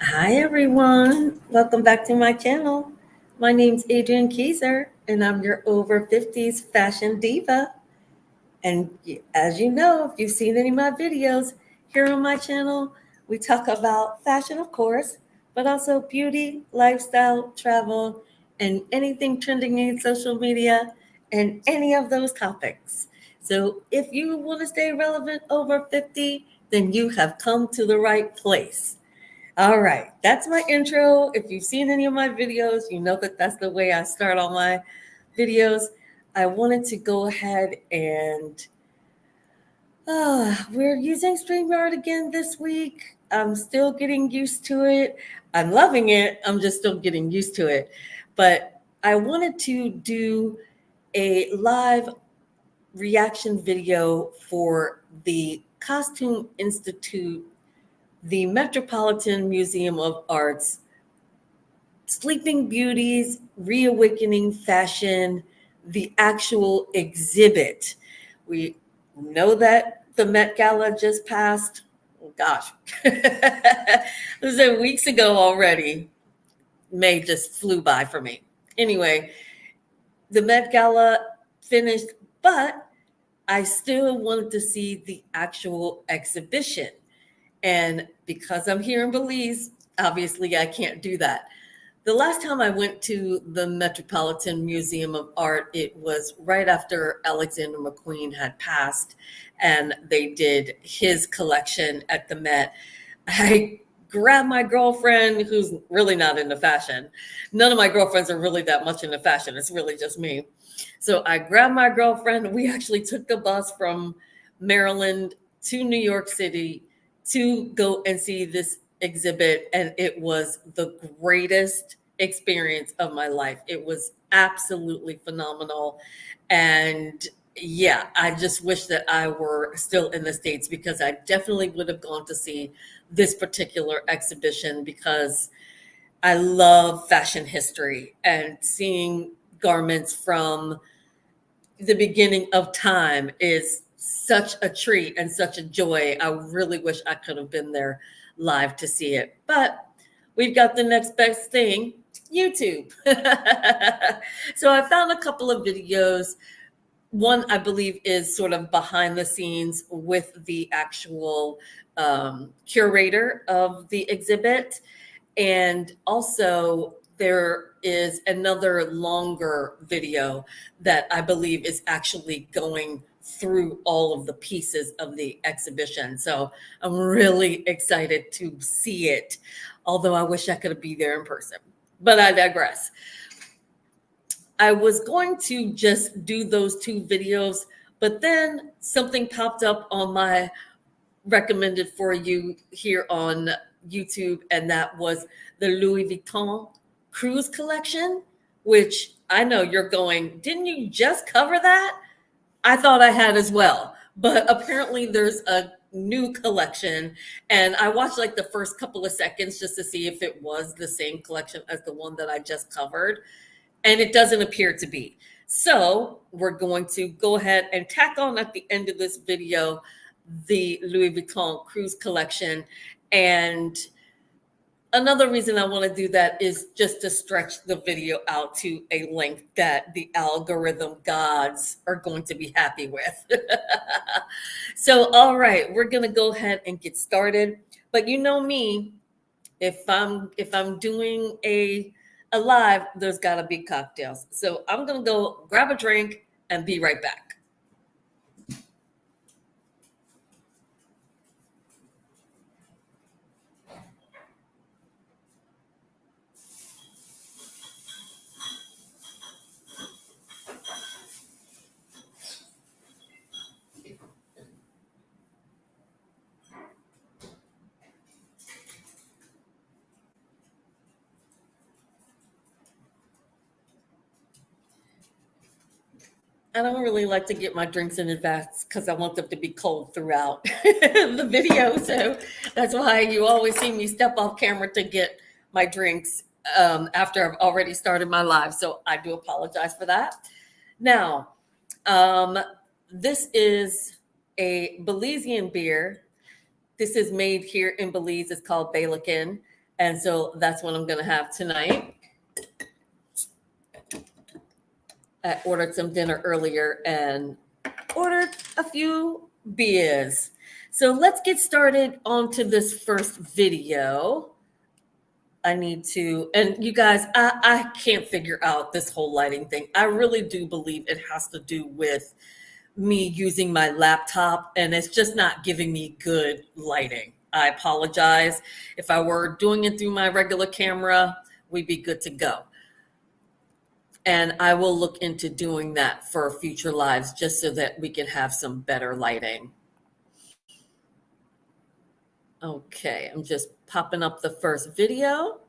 Hi everyone, welcome back to my channel. My name's Adrienne Keyser and I'm your over 50s fashion diva. And as you know, if you've seen any of my videos here on my channel, we talk about fashion, of course, but also beauty, lifestyle, travel, and anything trending in social media and any of those topics. So if you want to stay relevant over 50, then you have come to the right place. All right, that's my intro. If you've seen any of my videos, you know that that's the way I start all my videos. I wanted to go ahead and we're using StreamYard again this week. I'm still getting used to it. I'm loving it. I'm just still getting used to it. But I wanted to do a live reaction video for the Costume Institute, the Metropolitan Museum of Art's Sleeping Beauties, Reawakening Fashion, the actual exhibit. We know that the Met Gala just passed. Oh, gosh, it was weeks ago already. May just flew by for me. Anyway, the Met Gala finished, but I still wanted to see the actual exhibition. And because I'm here in Belize, obviously I can't do that. The last time I went to the Metropolitan Museum of Art, it was right after Alexander McQueen had passed, and they did his collection at the Met. I grabbed my girlfriend, who's really not into fashion. None of my girlfriends are really that much into fashion. It's really just me. So I grabbed my girlfriend. We actually took the bus from Maryland to New York City to go and see this exhibit, and it was the greatest experience of my life. It was absolutely phenomenal. And yeah, I just wish that I were still in the States because I definitely would have gone to see this particular exhibition because I love fashion history and seeing garments from the beginning of time is such a treat and such a joy. I really wish I could have been there live to see it. But we've got the next best thing, YouTube. So I found a couple of videos. One, I believe, is sort of behind the scenes with the actual curator of the exhibit. And also, there is another longer video that I believe is actually going through all of the pieces of the exhibition. So I'm really excited to see it, although I wish I could be there in person. But I digress. I was going to just do those two videos, but then something popped up on my recommended for you here on YouTube, and that was the Louis Vuitton cruise collection, which I know you're going, didn't you just cover that? I thought I had as well, but apparently there's a new collection, and I watched like the first couple of seconds just to see if it was the same collection as the one that I just covered, and it doesn't appear to be. So we're going to go ahead and tack on at the end of this video the Louis Vuitton cruise collection. And another reason I want to do that is just to stretch the video out to a length that the algorithm gods are going to be happy with. So, all right, we're going to go ahead and get started. But you know me, if I'm doing a live, there's got to be cocktails. So I'm going to go grab a drink and be right back. I don't really like to get my drinks in advance because I want them to be cold throughout the video. So that's why you always see me step off camera to get my drinks after I've already started my live. So I do apologize for that. Now, this is a Belizean beer. This is made here in Belize. It's called Bailekin. And so that's what I'm going to have tonight. I ordered some dinner earlier and ordered a few beers. So let's get started onto this first video. I need to, and you guys, I can't figure out this whole lighting thing. I really do believe it has to do with me using my laptop, and it's just not giving me good lighting. I apologize. If I were doing it through my regular camera, we'd be good to go. And I will look into doing that for future lives just so that we can have some better lighting. Okay, I'm just popping up the first video.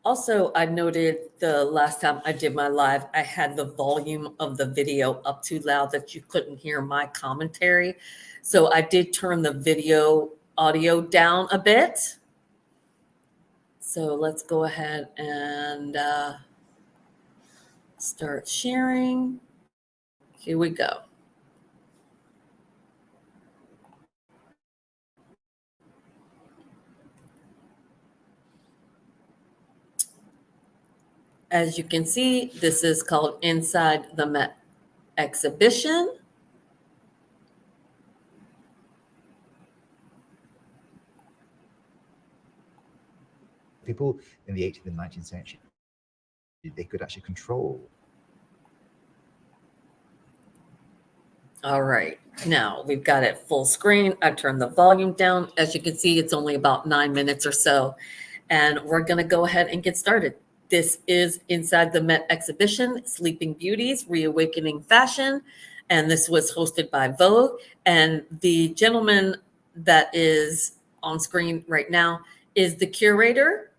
Also, I noted the last time I did my live, I had the volume of the video up too loud that you couldn't hear my commentary. So I did turn the video audio down a bit. So let's go ahead and start sharing. Here we go. As you can see, this is called Inside the Met Exhibition. People in the 18th and 19th century, they could actually control. All right, now we've got it full screen. I've turned the volume down. As you can see, it's only about 9 minutes or so. And we're gonna go ahead and get started. This is Inside the Met Exhibition, Sleeping Beauties, Reawakening Fashion. And this was hosted by Vogue. And the gentleman that is on screen right now is the curator.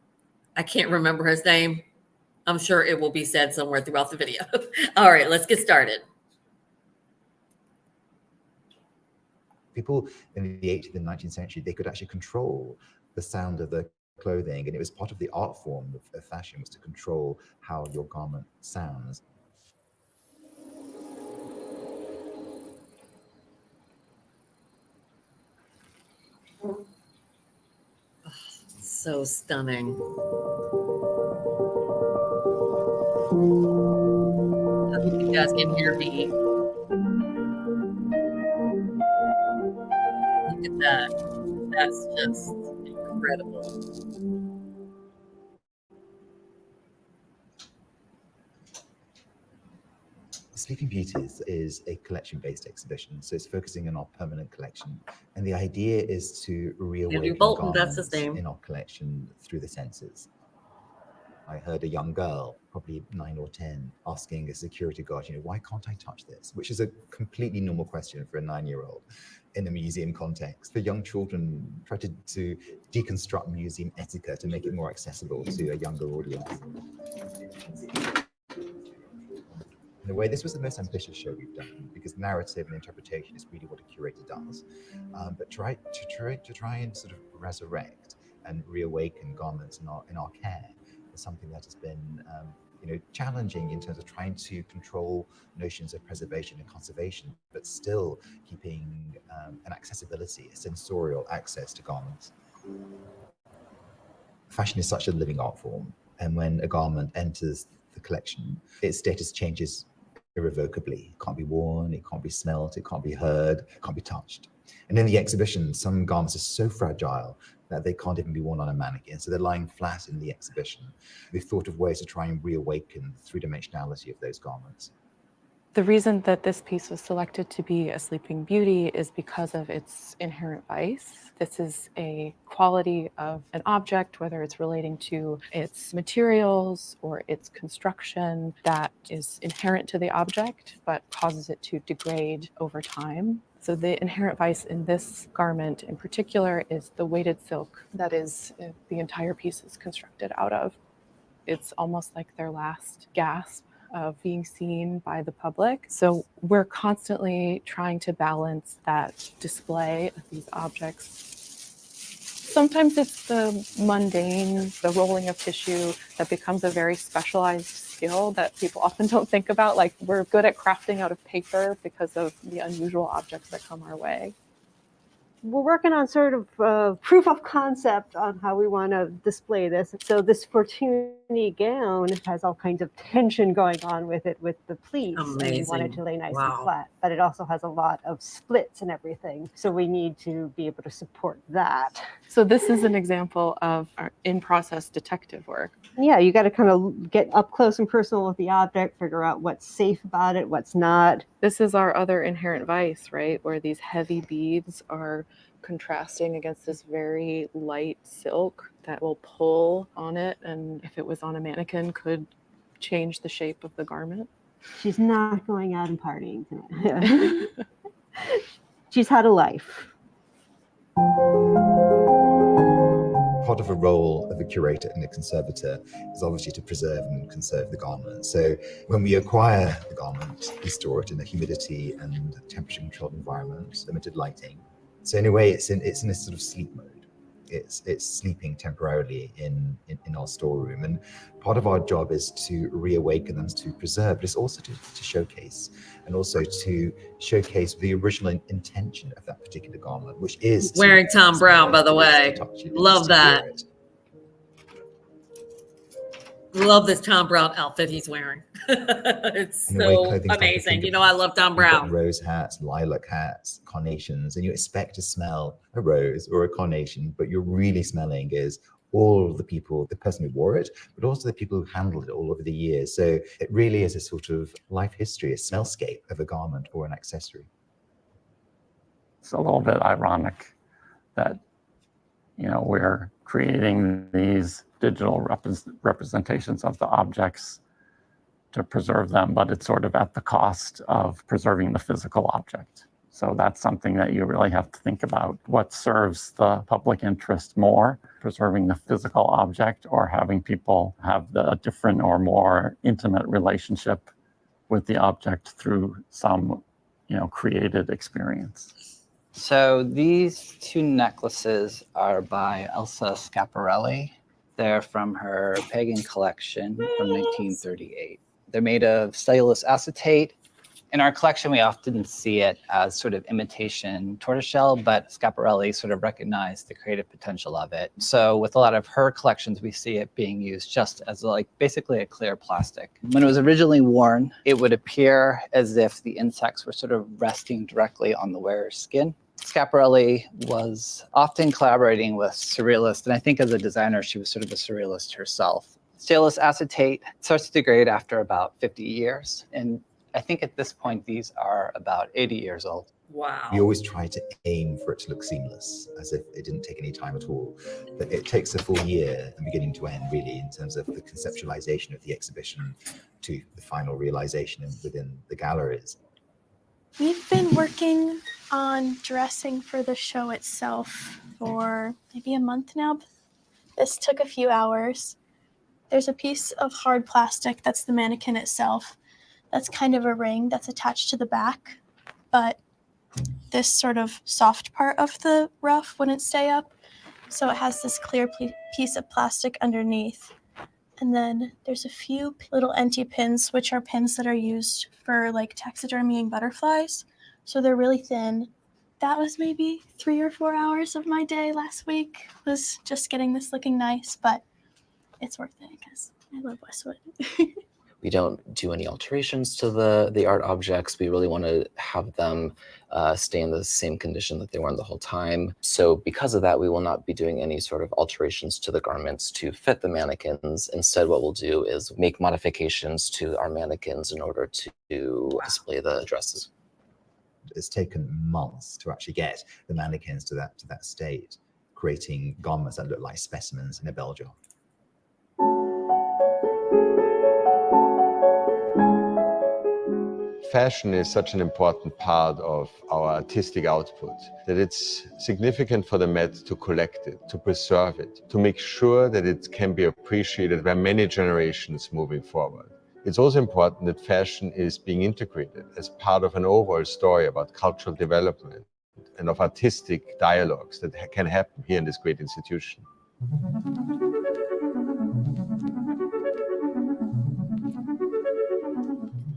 I can't remember his name. I'm sure it will be said somewhere throughout the video. All right, let's get started. People in the 18th and 19th century, they could actually control the sound of the clothing. And it was part of the art form of fashion, was to control how your garment sounds. So stunning. I hope you guys can hear me. Look at that. That's just incredible. Sleeping Beauties is a collection-based exhibition, so it's focusing on our permanent collection. And the idea is to reawaken Bolton, that's his garments name. in our collection through the senses. I heard a young girl, probably 9 or 10, asking a security guard, why can't I touch this? Which is a completely normal question for a 9-year-old in a museum context. For young children, try to deconstruct museum etiquette to make it more accessible to a younger audience. In a way, this was the most ambitious show we've done, because narrative and interpretation is really what a curator does. But try and sort of resurrect and reawaken garments in our care is something that has been challenging in terms of trying to control notions of preservation and conservation, but still keeping an accessibility, a sensorial access to garments. Fashion is such a living art form, and when a garment enters the collection, its status changes irrevocably. It can't be worn, it can't be smelt, it can't be heard, it can't be touched. And in the exhibition, some garments are so fragile that they can't even be worn on a mannequin. So they're lying flat in the exhibition. We've thought of ways to try and reawaken the three-dimensionality of those garments. The reason that this piece was selected to be a Sleeping Beauty is because of its inherent vice. This is a quality of an object, whether it's relating to its materials or its construction, that is inherent to the object, but causes it to degrade over time. So the inherent vice in this garment in particular is the weighted silk that is the entire piece is constructed out of. It's almost like their last gasp of being seen by the public. So we're constantly trying to balance that display of these objects sometimes it's the mundane, the rolling of tissue that becomes a very specialized skill that people often don't think about. Like, we're good at crafting out of paper because of the unusual objects that come our way. We're working on sort of proof of concept on how we want to display this. So this Fortuny gown has all kinds of tension going on with it with the pleats. Amazing. And we want it to lay nice Wow. and flat, but it also has a lot of splits and everything. So we need to be able to support that. So this is an example of our in-process detective work. Yeah, you got to kind of get up close and personal with the object, figure out what's safe about it, what's not. This is our other inherent vice, right? Where these heavy beads are contrasting against this very light silk that will pull on it, and if it was on a mannequin, could change the shape of the garment. She's not going out and partying tonight. She's had a life. Part of a role of a curator and a conservator is obviously to preserve and conserve the garment. So when we acquire the garment, we store it in a humidity and temperature controlled environment, limited lighting. So in a way, it's in a sort of sleep mode. It's sleeping temporarily in our storeroom. And part of our job is to reawaken them, to preserve, but it's also to showcase, and also to showcase the original intention of that particular garment, which is Wearing Tom Brown, by the way. Love that. Love this Tom Brown outfit he's wearing. It's In a way, so clothing's like a amazing. finger You know, I love Tom You've got Brown. rose hats, lilac hats, carnations, and you expect to smell a rose or a carnation, but you're really smelling is all of the people, the person who wore it, but also the people who handled it all over the years. So it really is a sort of life history, a smellscape of a garment or an accessory. It's a little bit ironic that, we're creating these digital representations of the objects to preserve them, but it's sort of at the cost of preserving the physical object. So that's something that you really have to think about. What serves the public interest more, preserving the physical object or having people have a different or more intimate relationship with the object through some, created experience? So these two necklaces are by Elsa Schiaparelli. They're from her pagan collection from 1938. They're made of cellulose acetate. In our collection, we often see it as sort of imitation tortoiseshell, but Schiaparelli sort of recognized the creative potential of it. So with a lot of her collections, we see it being used just as basically a clear plastic. When it was originally worn, it would appear as if the insects were sort of resting directly on the wearer's skin. Schiaparelli was often collaborating with surrealists, and I think as a designer, she was sort of a surrealist herself. Cellulose acetate starts to degrade after about 50 years, and I think at this point, these are about 80 years old. Wow. We always try to aim for it to look seamless, as if it didn't take any time at all. But it takes a full year, from beginning to end, really, in terms of the conceptualization of the exhibition to the final realization within the galleries. We've been working on dressing for the show itself for maybe a month now. This took a few hours. There's a piece of hard plastic that's the mannequin itself. That's kind of a ring that's attached to the back, but this sort of soft part of the ruff wouldn't stay up. So it has this clear piece of plastic underneath. And then there's a few little anti-pins, which are pins that are used for taxidermying butterflies. So they're really thin. That was maybe 3 or 4 hours of my day last week, was just getting this looking nice, but it's worth it because I love Westwood. We don't do any alterations to the art objects. We really want to have them stay in the same condition that they were in the whole time. So because of that, we will not be doing any sort of alterations to the garments to fit the mannequins. Instead, what we'll do is make modifications to our mannequins in order to display the dresses. It's taken months to actually get the mannequins to that state, creating garments that look like specimens in a bell jar. Fashion is such an important part of our artistic output that it's significant for the Met to collect it, to preserve it, to make sure that it can be appreciated by many generations moving forward. It's also important that fashion is being integrated as part of an overall story about cultural development, and of artistic dialogues that can happen here in this great institution.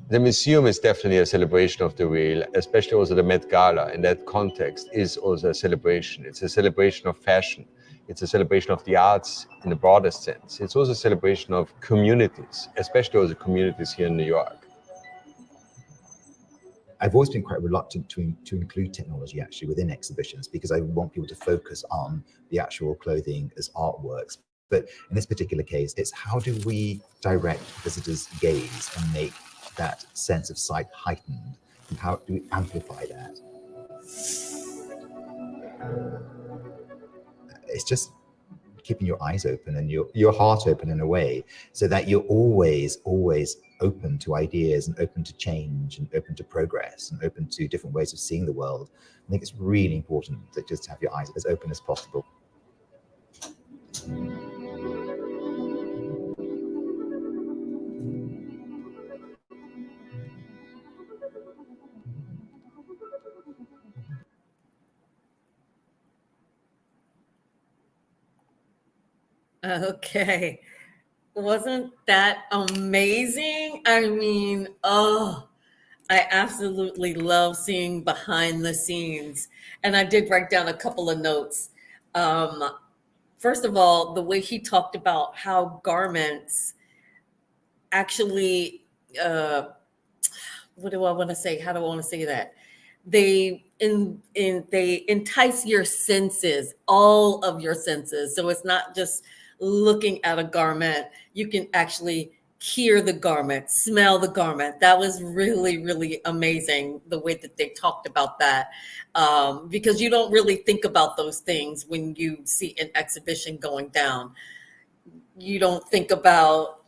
The museum is definitely a celebration of the real, especially also the Met Gala in that context is also a celebration. It's a celebration of fashion. It's a celebration of the arts in the broadest sense. It's also a celebration of communities, especially also communities here in New York. I've always been quite reluctant to include technology actually within exhibitions because I want people to focus on the actual clothing as artworks. But in this particular case, it's how do we direct visitors' gaze and make that sense of sight heightened? And how do we amplify that? It's just keeping your eyes open and your heart open in a way so that you're always open to ideas and open to change and open to progress and open to different ways of seeing the world. I think it's really important to just have your eyes as open as possible. Okay. Wasn't that amazing? I mean, oh, I absolutely love seeing behind the scenes. And I did write down a couple of notes. First of all, the way he talked about how garments actually, what do I want to say? How do I want to say that? They they entice your senses, all of your senses. So it's not just looking at a garment. You can actually hear the garment, smell the garment. That was really, really amazing the way that they talked about that, because you don't really think about those things when you see an exhibition going down. You don't think about,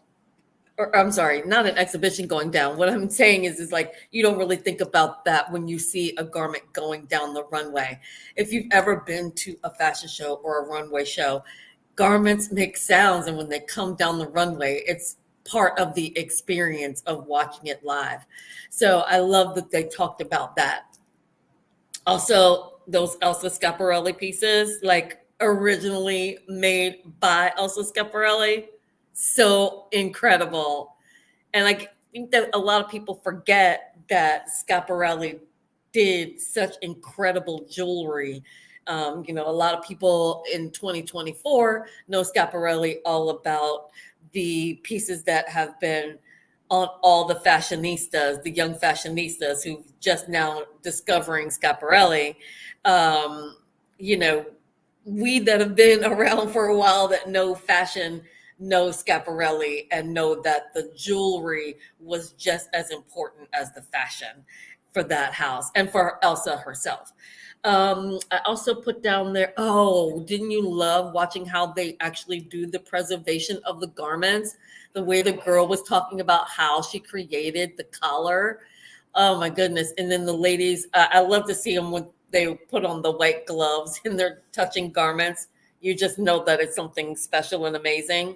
or I'm sorry, not an exhibition going down. What I'm saying is like, you don't really think about that when you see a garment going down the runway. If you've ever been to a fashion show or a runway show, garments make sounds. And when they come down the runway, it's part of the experience of watching it live. So I love that they talked about that. Also, those Elsa Schiaparelli pieces, like originally made by Elsa Schiaparelli, so incredible. And I think that a lot of people forget that Schiaparelli did such incredible jewelry. A lot of people in 2024 know Schiaparelli all about the pieces that have been on all the fashionistas, the young fashionistas who just now discovering Schiaparelli. We that have been around for a while that know fashion know Schiaparelli and know that the jewelry was just as important as the fashion for that house and for Elsa herself. I also put down there, oh, didn't you love watching how they actually do the preservation of the garments? The way the girl was talking about how she created the collar. Oh my goodness. And then the ladies, I love to see them when they put on the white gloves and they're touching garments. You just know that it's something special and amazing.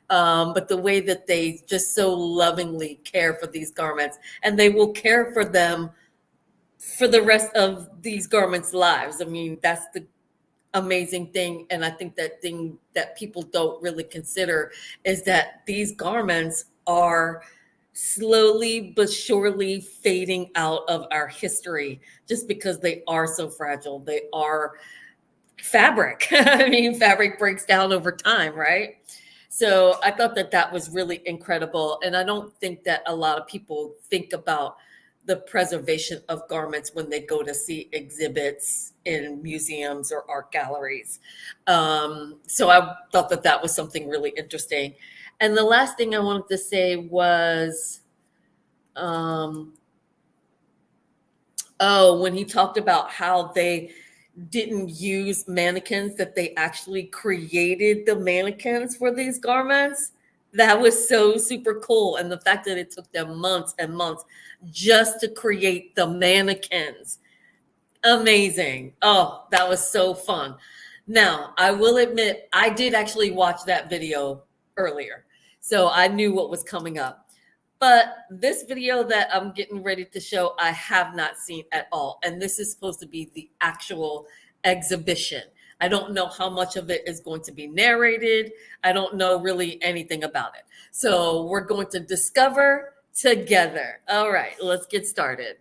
But the way that they just so lovingly care for these garments, and they will care for them for the rest of these garments' lives. I mean, that's the amazing thing. And I think that thing that people don't really consider is that these garments are slowly but surely fading out of our history just because they are so fragile. They are fabric. I mean, fabric breaks down over time, right? So I thought that that was really incredible. And I don't think that a lot of people think about the preservation of garments when they go to see exhibits in museums or art galleries. So I thought that that was something really interesting. And the last thing I wanted to say was, when he talked about how they didn't use mannequins, that they actually created the mannequins for these garments. That was so super cool. And the fact that it took them months and months just to create the mannequins. Amazing. Oh, that was so fun. Now, I will admit, I did actually watch that video earlier. So I knew what was coming up. But this video that I'm getting ready to show, I have not seen at all. And this is supposed to be the actual exhibition. I don't know how much of it is going to be narrated. I don't know really anything about it. So we're going to discover together. All right, let's get started.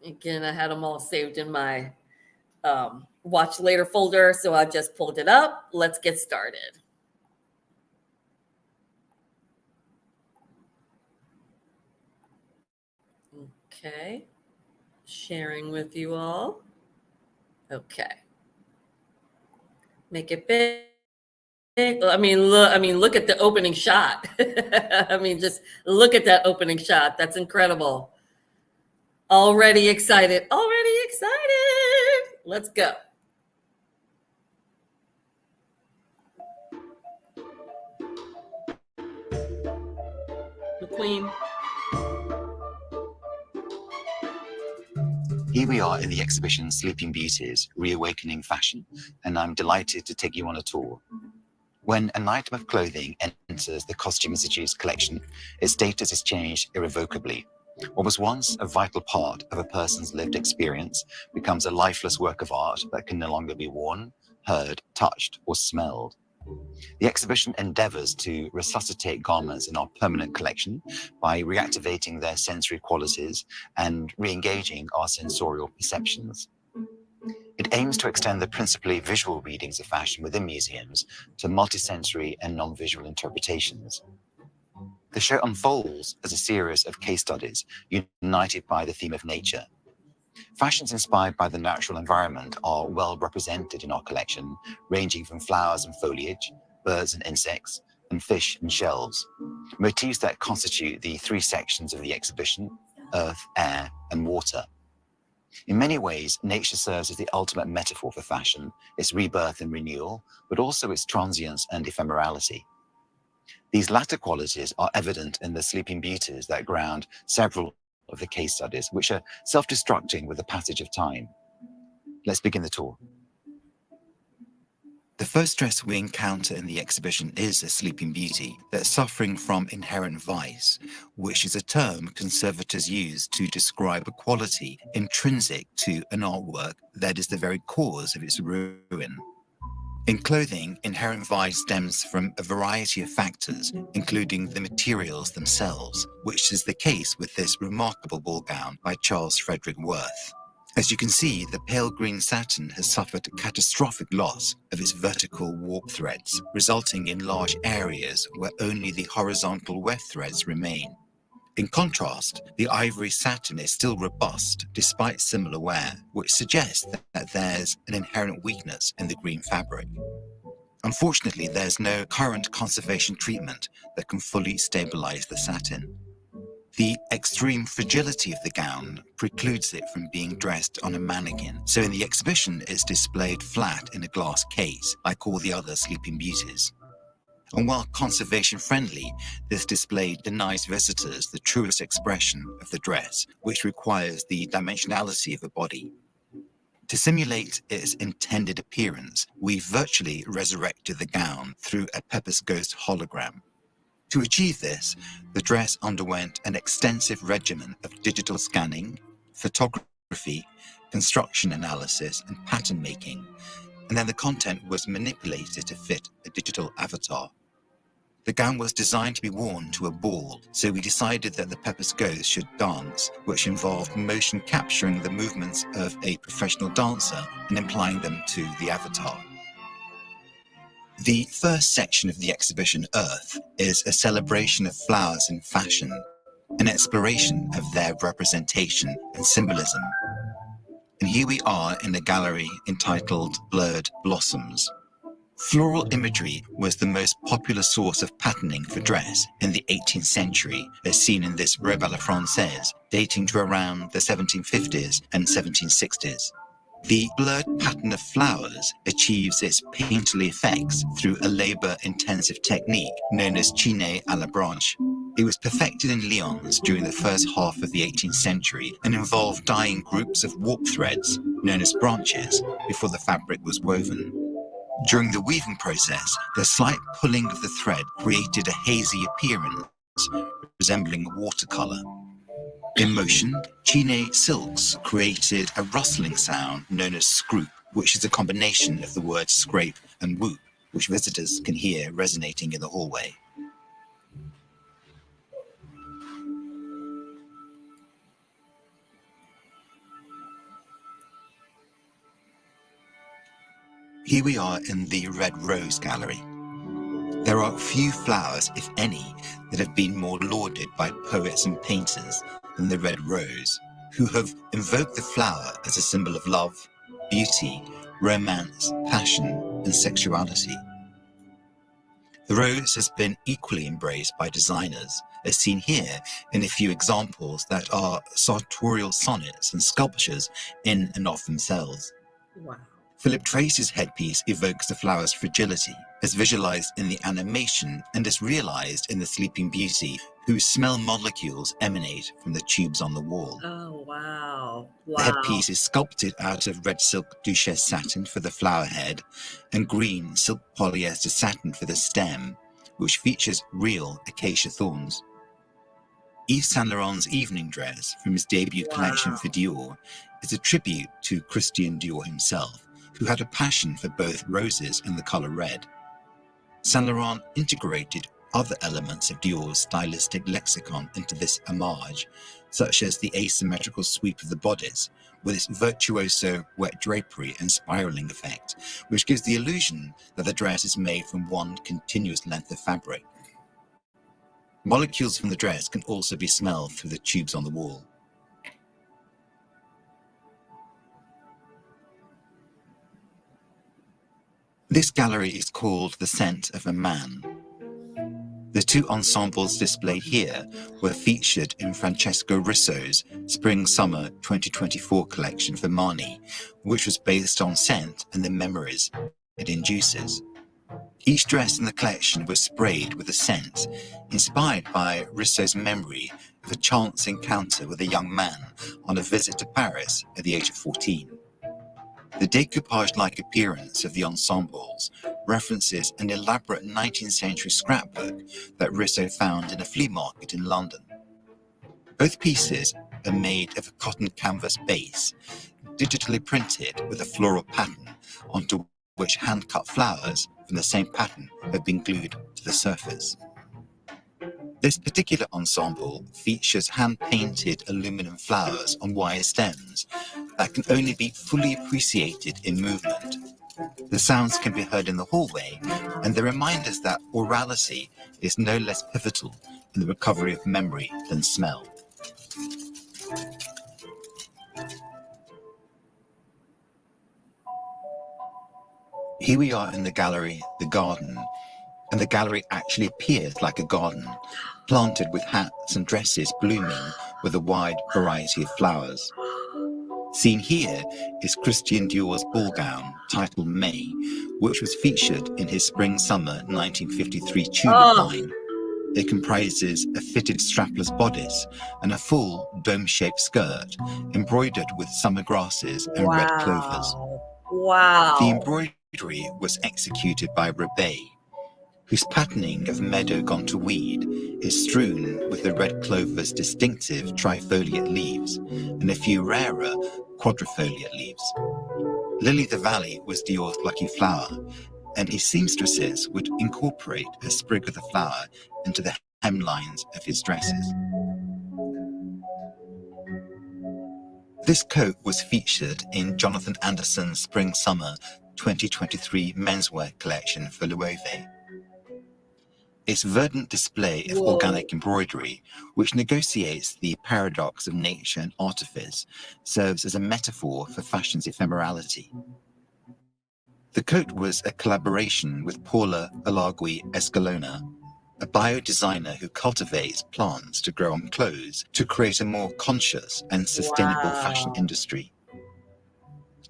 Again, I had them all saved in my watch later folder, so I just pulled it up. Let's get started. Okay, sharing with you all. Okay, make it big. I mean, look at the opening shot. I mean, just look at that opening shot. That's incredible. Already excited. Already excited. Let's go. The Queen. Here we are in the exhibition Sleeping Beauties, Reawakening Fashion, and I'm delighted to take you on a tour. When an item of clothing enters the Costume Institute's collection, its status is changed irrevocably. What was once a vital part of a person's lived experience becomes a lifeless work of art that can no longer be worn, heard, touched, or smelled. The exhibition endeavors to resuscitate garments in our permanent collection by reactivating their sensory qualities and re-engaging our sensorial perceptions. It aims to extend the principally visual readings of fashion within museums to multisensory and non-visual interpretations. The show unfolds as a series of case studies united by the theme of nature. Fashions inspired by the natural environment are well represented in our collection, ranging from flowers and foliage, birds and insects, and fish and shells, motifs that constitute the three sections of the exhibition: earth, air, and water. In many ways, nature serves as the ultimate metaphor for fashion, its rebirth and renewal, but also its transience and ephemerality. These latter qualities are evident in the Sleeping Beauties that ground several of the case studies, which are self-destructing with the passage of time. Let's begin the tour. The first dress we encounter in the exhibition is a sleeping beauty that's suffering from inherent vice, which is a term conservators use to describe a quality intrinsic to an artwork that is the very cause of its ruin. In clothing, inherent vice stems from a variety of factors, including the materials themselves, which is the case with this remarkable ball gown by Charles Frederick Worth. As you can see, the pale green satin has suffered catastrophic loss of its vertical warp threads, resulting in large areas where only the horizontal weft threads remain. In contrast, the ivory satin is still robust despite similar wear, which suggests that there's an inherent weakness in the green fabric. Unfortunately, there's no current conservation treatment that can fully stabilize the satin. The extreme fragility of the gown precludes it from being dressed on a mannequin, so in the exhibition it's displayed flat in a glass case, like all the other Sleeping Beauties. And while conservation-friendly, this display denies visitors the truest expression of the dress, which requires the dimensionality of a body. To simulate its intended appearance, we virtually resurrected the gown through a Pepper's Ghost hologram. To achieve this, the dress underwent an extensive regimen of digital scanning, photography, construction analysis, and pattern making, and then the content was manipulated to fit a digital avatar. The gown was designed to be worn to a ball, so we decided that the Pepper's Ghost should dance, which involved motion capturing the movements of a professional dancer and applying them to the avatar. The first section of the exhibition, Earth, is a celebration of flowers in fashion, an exploration of their representation and symbolism. And here we are in a gallery entitled Blurred Blossoms. Floral imagery was the most popular source of patterning for dress in the 18th century, as seen in this robe à la française, dating to around the 1750s and 1760s. The blurred pattern of flowers achieves its painterly effects through a labor-intensive technique known as chine à la branche. It was perfected in Lyons during the first half of the 18th century and involved dyeing groups of warp threads, known as branches, before the fabric was woven. During the weaving process, the slight pulling of the thread created a hazy appearance, resembling watercolor. In motion, chine silks created a rustling sound known as scroop, which is a combination of the words scrape and whoop, which visitors can hear resonating in the hallway. Here we are in the Red Rose Gallery. There are few flowers, if any, that have been more lauded by poets and painters than the red rose, who have invoked the flower as a symbol of love, beauty, romance, passion, and sexuality. The rose has been equally embraced by designers, as seen here in a few examples that are sartorial sonnets and sculptures in and of themselves. Wow. Philip Tracy's headpiece evokes the flower's fragility, as visualized in the animation and as realized in the Sleeping Beauty, whose smell molecules emanate from the tubes on the wall. Oh, wow. The headpiece is sculpted out of red silk duchesse satin for the flower head and green silk polyester satin for the stem, which features real acacia thorns. Yves Saint Laurent's evening dress from his debut collection for Dior is a tribute to Christian Dior himself, who had a passion for both roses and the color red. Saint Laurent integrated other elements of Dior's stylistic lexicon into this homage, such as the asymmetrical sweep of the bodice, with its virtuoso wet drapery and spiraling effect, which gives the illusion that the dress is made from one continuous length of fabric. Molecules from the dress can also be smelled through the tubes on the wall. This gallery is called The Scent of a Man. The two ensembles displayed here were featured in Francesco Risso's Spring-Summer 2024 collection for Marni, which was based on scent and the memories it induces. Each dress in the collection was sprayed with a scent, inspired by Risso's memory of a chance encounter with a young man on a visit to Paris at the age of 14. The decoupage-like appearance of the ensembles references an elaborate 19th century scrapbook that Risso found in a flea market in London. Both pieces are made of a cotton canvas base, digitally printed with a floral pattern onto which hand-cut flowers from the same pattern have been glued to the surface. This particular ensemble features hand-painted aluminum flowers on wire stems that can only be fully appreciated in movement. The sounds can be heard in the hallway, and they remind us that orality is no less pivotal in the recovery of memory than smell. Here we are in the gallery, The Garden, and the gallery actually appears like a garden, planted with hats and dresses blooming with a wide variety of flowers. Seen here is Christian Dior's ball gown, titled May, which was featured in his Spring-Summer 1953 tulip line. It comprises a fitted strapless bodice and a full dome-shaped skirt, embroidered with summer grasses and red clovers. Wow. The embroidery was executed by Rebet, whose patterning of meadow gone to weed is strewn with the red clover's distinctive trifoliate leaves and a few rarer quadrifoliate leaves. Lily the Valley was Dior's lucky flower, and his seamstresses would incorporate a sprig of the flower into the hemlines of his dresses. This coat was featured in Jonathan Anderson's Spring-Summer 2023 menswear collection for Loewe. Its verdant display of organic embroidery, which negotiates the paradox of nature and artifice, serves as a metaphor for fashion's ephemerality. The coat was a collaboration with Paula Alagui Escalona, a bio-designer who cultivates plants to grow on clothes to create a more conscious and sustainable fashion Wow. industry.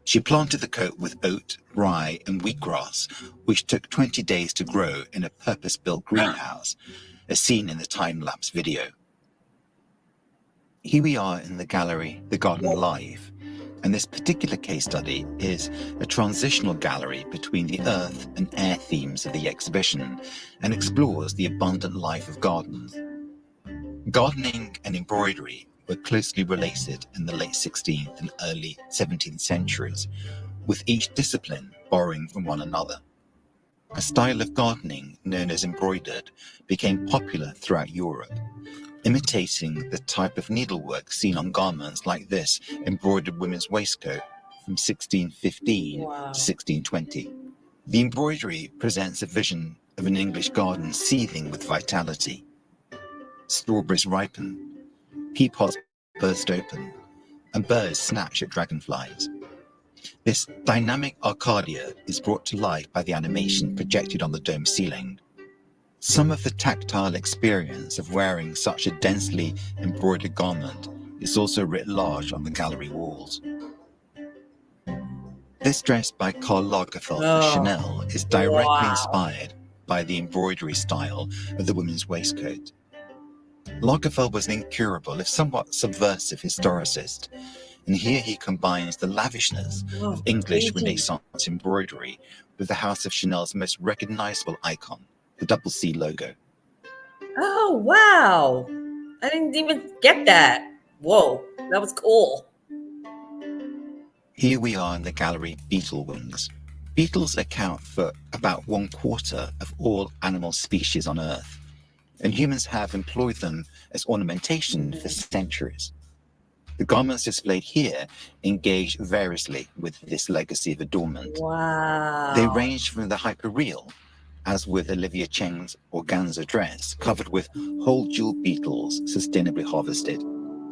She planted the coat with oat, rye, and wheatgrass, which took 20 days to grow in a purpose-built greenhouse, as seen in the time-lapse video. Here we are in the gallery, The Garden Live, and this particular case study is a transitional gallery between the earth and air themes of the exhibition and explores the abundant life of gardens. Gardening and embroidery were closely related in the late 16th and early 17th centuries, with each discipline borrowing from one another. A style of gardening known as embroidered became popular throughout Europe, imitating the type of needlework seen on garments like this embroidered women's waistcoat from 1615 Wow. to 1620. The embroidery presents a vision of an English garden seething with vitality. Strawberries ripen, pea pods burst open, and birds snatch at dragonflies. This dynamic Arcadia is brought to life by the animation projected on the dome ceiling. Some of the tactile experience of wearing such a densely embroidered garment is also writ large on the gallery walls. This dress by Karl Lagerfeld for Chanel is directly inspired by the embroidery style of the women's waistcoat. Lagerfeld was an incurable, if somewhat subversive historicist, and here he combines the lavishness of English Renaissance embroidery with the House of Chanel's most recognizable icon, the double C logo. Oh, wow. I didn't even get that. Whoa, that was cool. Here we are in the gallery Beetle Wings. Beetles account for about 1/4 of all animal species on Earth, and humans have employed them as ornamentation for centuries. The garments displayed here engage variously with this legacy of adornment. Wow. They range from the hyperreal, as with Olivia Cheng's organza dress covered with whole jewel beetles sustainably harvested,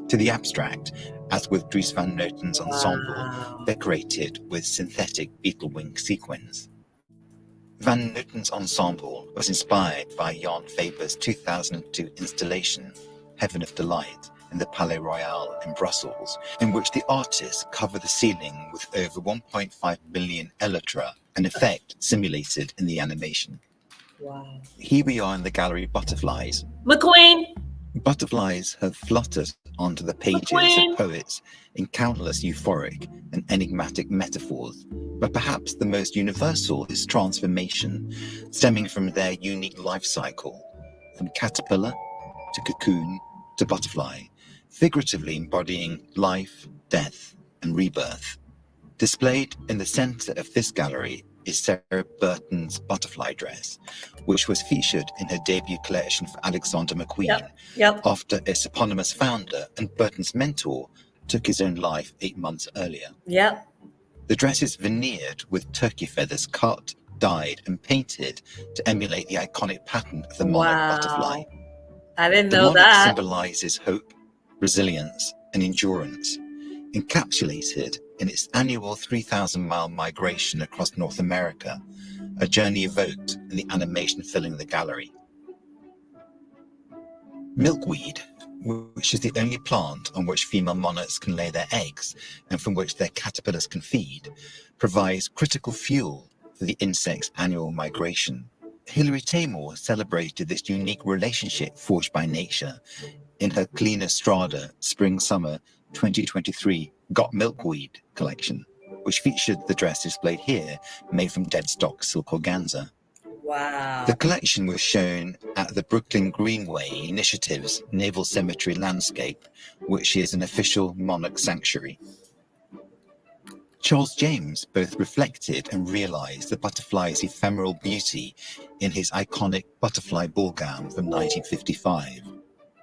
to the abstract, as with Dries van Noten's ensemble decorated with synthetic beetle wing sequins. Van Noten's ensemble was inspired by Jan Faber's 2002 installation, Heaven of Delight, in the Palais Royal in Brussels, in which the artists cover the ceiling with over 1.5 million elytra, an effect simulated in the animation. Wow. Here we are in the gallery Butterflies. McQueen. Butterflies have fluttered onto the pages of poets in countless euphoric and enigmatic metaphors, but perhaps the most universal is transformation, stemming from their unique life cycle, from caterpillar to cocoon to butterfly, figuratively embodying life, death, and rebirth. Displayed in the center of this gallery is Sarah Burton's butterfly dress, which was featured in her debut collection for Alexander McQueen after its eponymous founder and Burton's mentor took his own life 8 months earlier. The dress is veneered with turkey feathers cut, dyed, and painted to emulate the iconic pattern of the monarch butterfly. I didn't the know monarch that. symbolizes hope, resilience, and endurance, encapsulated in its annual 3,000-mile migration across North America, a journey evoked in the animation filling the gallery. Milkweed, which is the only plant on which female monarchs can lay their eggs and from which their caterpillars can feed, provides critical fuel for the insect's annual migration. Hilary Taymor celebrated this unique relationship forged by nature in her Cleaner Strada Spring-Summer 2023 Got Milkweed collection, which featured the dress displayed here, made from dead stock silk organza. Wow. The collection was shown at the Brooklyn Greenway Initiative's Naval Cemetery Landscape, which is an official monarch sanctuary. Charles James both reflected and realized the butterfly's ephemeral beauty in his iconic butterfly ball gown from 1955.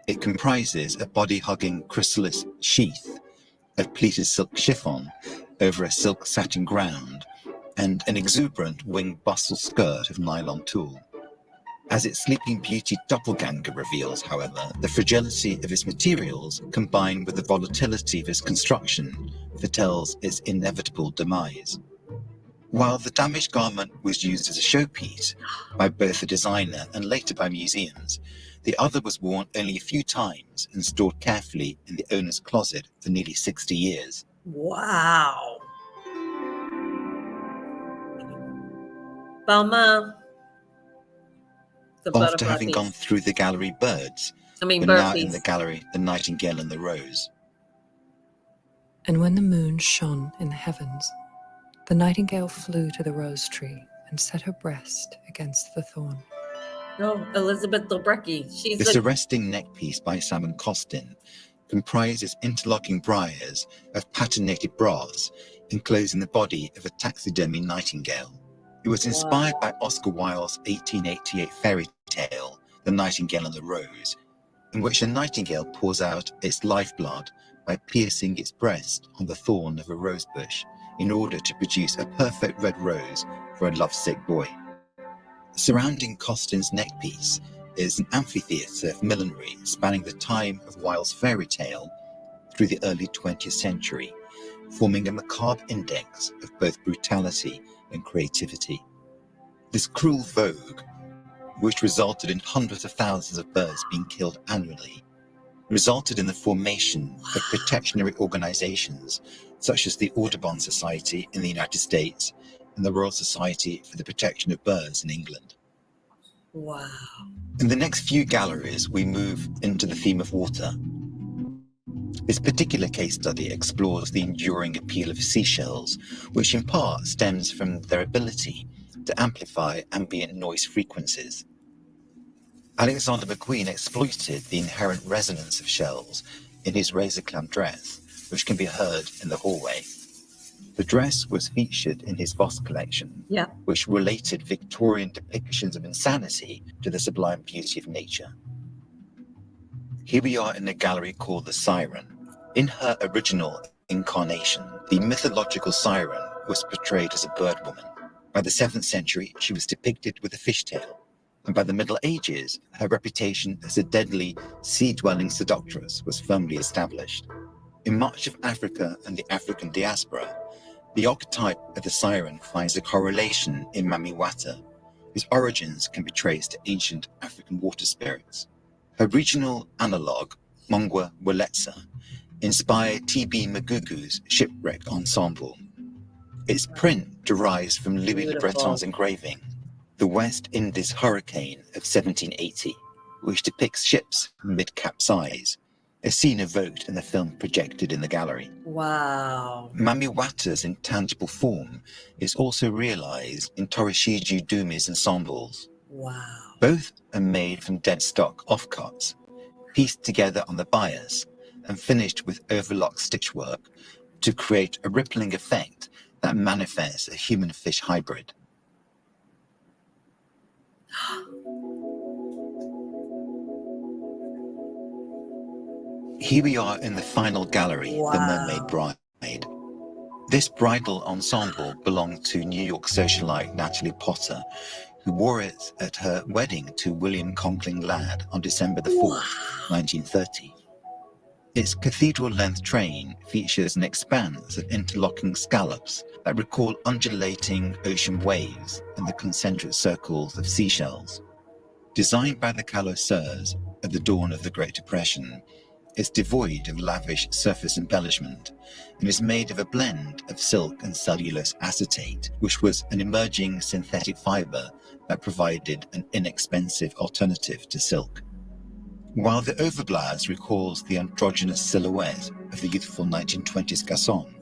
It comprises a body-hugging chrysalis sheath of pleated silk chiffon over a silk satin ground and an exuberant winged bustle skirt of nylon tulle. As its Sleeping Beauty doppelganger reveals, however, the fragility of its materials combined with the volatility of its construction foretells its inevitable demise. While the damaged garment was used as a showpiece by both the designer and later by museums, the other was worn only a few times and stored carefully in the owner's closet for nearly 60 years. Wow. Balmain. The After butterfly having piece. gone through the gallery birds, Bird we're now piece. in the gallery The Nightingale and the Rose. And when the moon shone in the heavens, the nightingale flew to the rose tree and set her breast against the thorn. No, Elizabeth Dobrecki. She's This the arresting neckpiece by Simon Costin comprises interlocking briars of patinated brass enclosing the body of a taxidermy nightingale. It was inspired by Oscar Wilde's 1888 fairy tale, The Nightingale and the Rose, in which a nightingale pours out its lifeblood by piercing its breast on the thorn of a rose bush in order to produce a perfect red rose for a lovesick boy. Surrounding Costin's neckpiece is an amphitheatre of millinery spanning the time of Wilde's fairy tale through the early 20th century, forming a macabre index of both brutality and creativity. This cruel vogue, which resulted in hundreds of thousands of birds being killed annually, resulted in the formation of protectionary organizations such as the Audubon Society in the United States and the Royal Society for the Protection of Birds in England. wow. In the next few galleries, we move into the theme of water. This particular case study explores the enduring appeal of seashells, which in part stems from their ability to amplify ambient noise frequencies. Alexander McQueen exploited the inherent resonance of shells in his razor-clamp dress, which can be heard in the hallway. The dress was featured in his Voss collection, Yeah. which related Victorian depictions of insanity to the sublime beauty of nature. Here we are in a gallery called The Siren. In her original incarnation, the mythological siren was portrayed as a bird woman. By the 7th century, she was depicted with a fishtail, and by the Middle Ages, her reputation as a deadly, sea-dwelling seductress was firmly established. In much of Africa and the African diaspora, the archetype of the siren finds a correlation in Mami Wata, whose origins can be traced to ancient African water spirits. Her regional analogue, Mongwa Weletsa, inspired T.B. Magugu's Shipwreck Ensemble. Its print derives from Louis Le Breton's engraving, The West Indies Hurricane of 1780, which depicts ships mid-capsize, a scene evoked in the film projected in the gallery. Wow. Mami Wata's intangible form is also realized in Torishiji Dumi's ensembles. Wow. Both are made from dead stock offcuts, pieced together on the bias and finished with overlock stitchwork to create a rippling effect that manifests a human-fish hybrid. Here we are in the final gallery, Wow. The Mermaid Bride. This bridal ensemble belonged to New York socialite Natalie Potter, who wore it at her wedding to William Conkling Ladd on December the 4th, 1930. Its cathedral-length train features an expanse of interlocking scallops that recall undulating ocean waves and the concentric circles of seashells. Designed by the Calosseurs at the dawn of the Great Depression, it's devoid of lavish surface embellishment and is made of a blend of silk and cellulose acetate, which was an emerging synthetic fiber that provided an inexpensive alternative to silk. While the overblouse recalls the androgynous silhouette of the youthful 1920s garçon,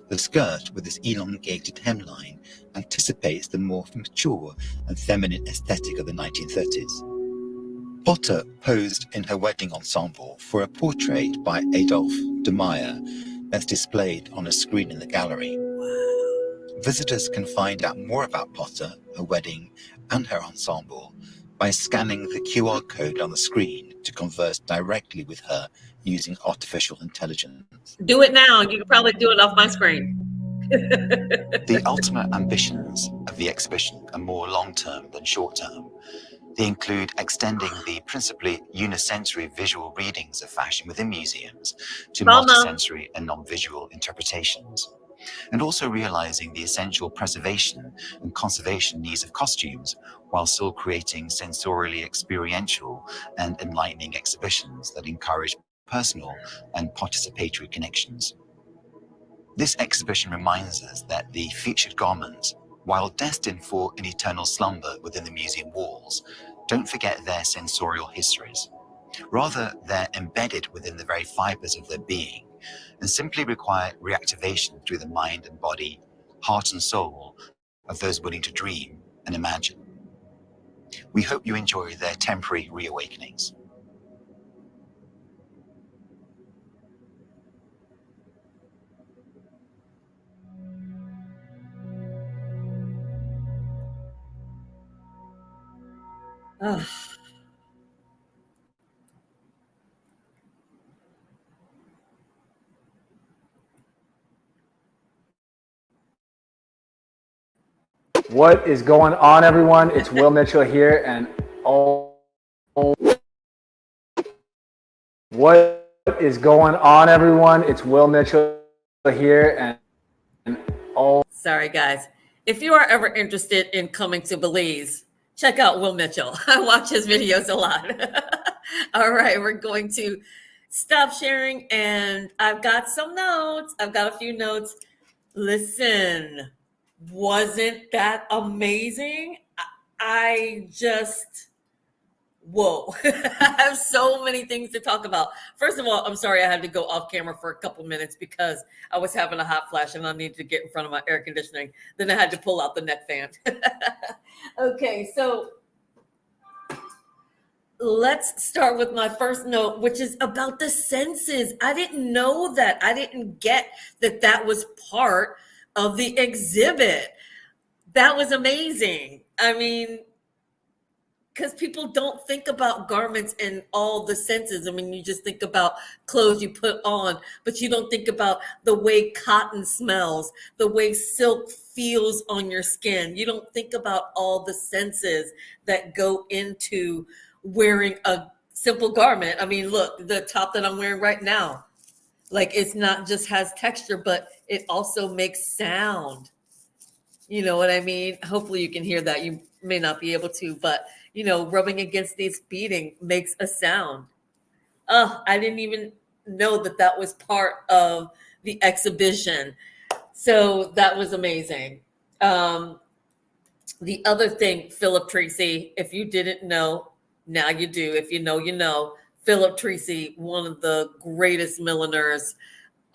the skirt with its elongated hemline anticipates the more mature and feminine aesthetic of the 1930s. Potter posed in her wedding ensemble for a portrait by Adolphe de Meyer that's displayed on a screen in the gallery. Visitors can find out more about Potter, her wedding, and her ensemble by scanning the QR code on the screen to converse directly with her using artificial intelligence. Do it now. You can probably do it off my screen. The ultimate ambitions of the exhibition are more long-term than short-term. They include extending the principally unisensory visual readings of fashion within museums to multisensory and non-visual interpretations. and also realizing the essential preservation and conservation needs of costumes while still creating sensorially experiential and enlightening exhibitions that encourage personal and participatory connections. This exhibition reminds us that the featured garments, while destined for an eternal slumber within the museum walls, don't forget their sensorial histories. Rather, they're embedded within the very fibers of their being and simply require reactivation through the mind and body, heart and soul of those willing to dream and imagine. We hope you enjoy their temporary reawakenings. Oh, What is going on, everyone? It's Will Mitchell here, and what is going on, everyone? It's Will Mitchell here, and sorry, guys. If you are ever interested in coming to Belize, check out Will Mitchell. I watch his videos a lot. All right, we're going to stop sharing, and I've got some notes. I've got a few notes. Listen, wasn't that amazing? I just, whoa. I have so many things to talk about. First of all, I'm sorry I had to go off camera for a couple minutes because I was having a hot flash and I needed to get in front of my air conditioning. Then I had to pull out the neck fan. Okay, so let's start with my first note, which is about the senses. I didn't know that. I didn't get that that was part of the exhibit. That was amazing. I mean, because people don't think about garments and all the senses. I mean, you just think about clothes you put on, but you don't think about the way cotton smells, the way silk feels on your skin. You don't think about all the senses that go into wearing a simple garment. I mean, look, the top that I'm wearing right now, like it's not just has texture, but it also makes sound. You know what I mean? Hopefully you can hear that. You may not be able to, but you know, rubbing against these beading makes a sound. Oh, I didn't even know that that was part of the exhibition. So that was amazing. The other thing, Philip Treacy, if you didn't know, now you do. If you know, you know. Philip Treacy, one of the greatest milliners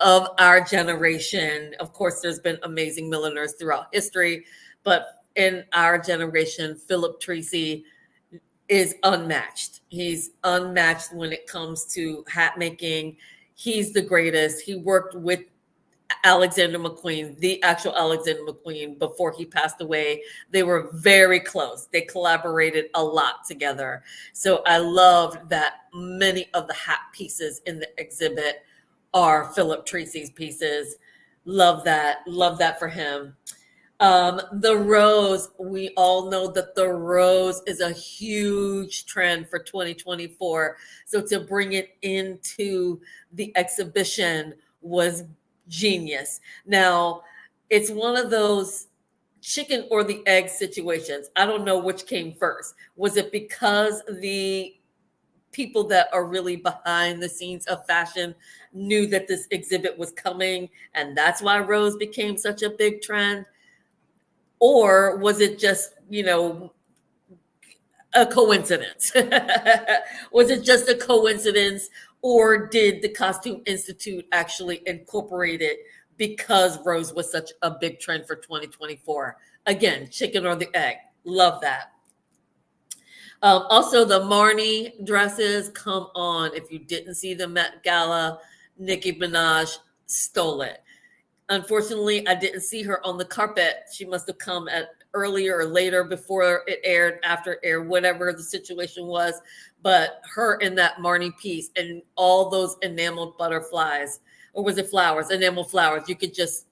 of our generation. Of course, there's been amazing milliners throughout history, but in our generation, Philip Treacy is unmatched. He's unmatched when it comes to hat making. He's the greatest. He worked with Alexander McQueen, the actual Alexander McQueen, before he passed away. They were very close. They collaborated a lot together. So I loved that many of the hat pieces in the exhibit are Philip Treacy's pieces. Love that. Love that for him. The rose, we all know that the rose is a huge trend for 2024. So to bring it into the exhibition was genius. Now, it's one of those chicken or the egg situations. I don't know which came first. Was it because the people that are really behind the scenes of fashion knew that this exhibit was coming and that's why rose became such a big trend? Or was it just, you know, a coincidence? Was it just a coincidence? Or did the Costume Institute actually incorporate it because rose was such a big trend for 2024? Again, chicken or the egg. Love that. Also, the Marnie dresses, come on. If you didn't see the Met Gala, Nicki Minaj stole it. Unfortunately, I didn't see her on the carpet. She must have come at earlier or later, before it aired, after it aired, whatever the situation was. But her in that Marnie piece and all those enameled butterflies, or was it flowers? Enameled flowers. You could just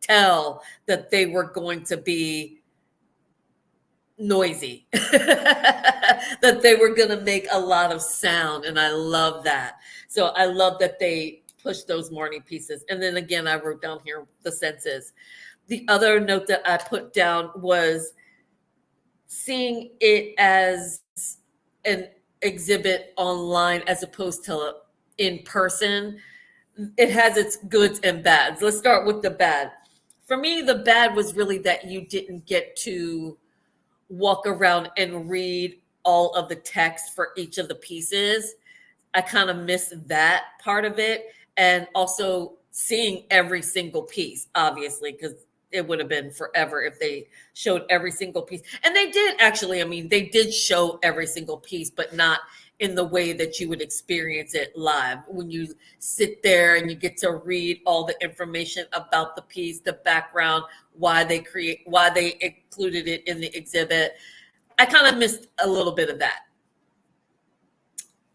tell that they were going to be noisy, that they were going to make a lot of sound. And I love that. So I love that they push those morning pieces. And then again, I wrote down here the senses. The other note that I put down was seeing it as an exhibit online as opposed to in person. It has its goods and bads. Let's start with the bad. For me, the bad was really that you didn't get to walk around and read all of the text for each of the pieces. I kind of missed that part of it. And also seeing every single piece, obviously, because it would have been forever if they showed every single piece. And they did actually, I mean, they did show every single piece, but not in the way that you would experience it live. When you sit there and you get to read all the information about the piece, the background, why they included it in the exhibit. I kind of missed a little bit of that.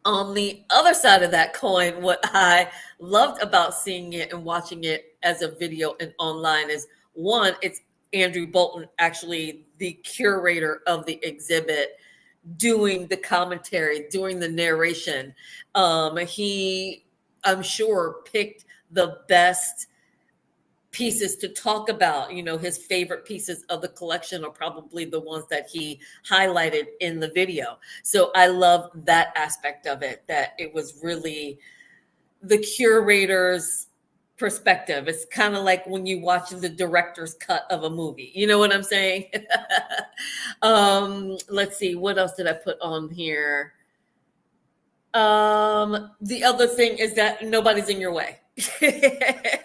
On the other side of that coin, what I loved about seeing it and watching it as a video and online is, one, it's Andrew Bolton, actually the curator of the exhibit, doing the commentary, doing the narration. He, I'm sure, picked the best pieces to talk about. You know, his favorite pieces of the collection are probably the ones that he highlighted in the video. So I love that aspect of it, that it was really the curator's perspective. It's kind of like when you watch the director's cut of a movie. You know what I'm saying? Let's see, what else did I put on here? The other thing is that nobody's in your way.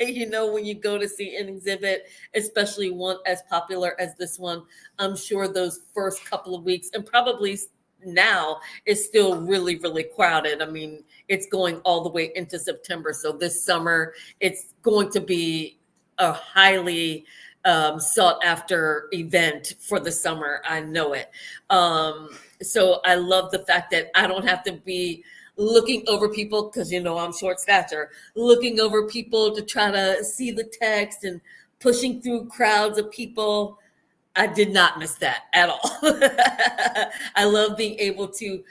You know, when you go to see an exhibit, especially one as popular as this one, I'm sure those first couple of weeks, and probably now, is still really, really crowded. I mean, it's going all the way into September. So this summer, it's going to be a highly sought after event for the summer. I know it. So I love the fact that I don't have to be looking over people, because, you know, I'm short stature, looking over people to try to see the text and pushing through crowds of people. I did not miss that at all. I love being able to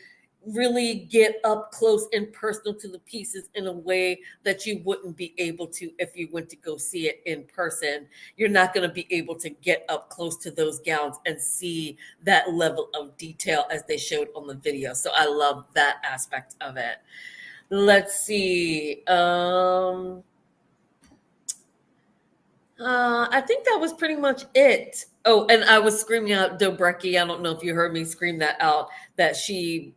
really get up close and personal to the pieces in a way that you wouldn't be able to if you went to go see it in person. You're not going to be able to get up close to those gowns and see that level of detail as they showed on the video. So I love that aspect of it. Let's see. I think that was pretty much it. Oh, and I was screaming out Dobrecki. I don't know if you heard me scream that out, that she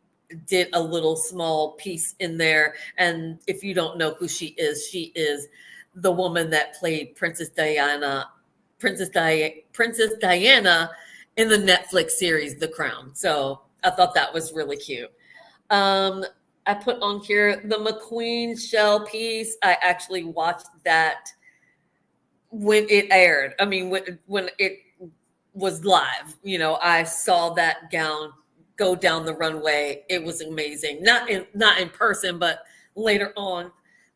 did a little small piece in there. And if you don't know who she is the woman that played Princess Diana in the Netflix series, The Crown. So I thought that was really cute. I put on here the McQueen shell piece. I actually watched that when it aired. I mean, when it was live, you know, I saw that gown go down the runway. It was amazing. Not in person, but later on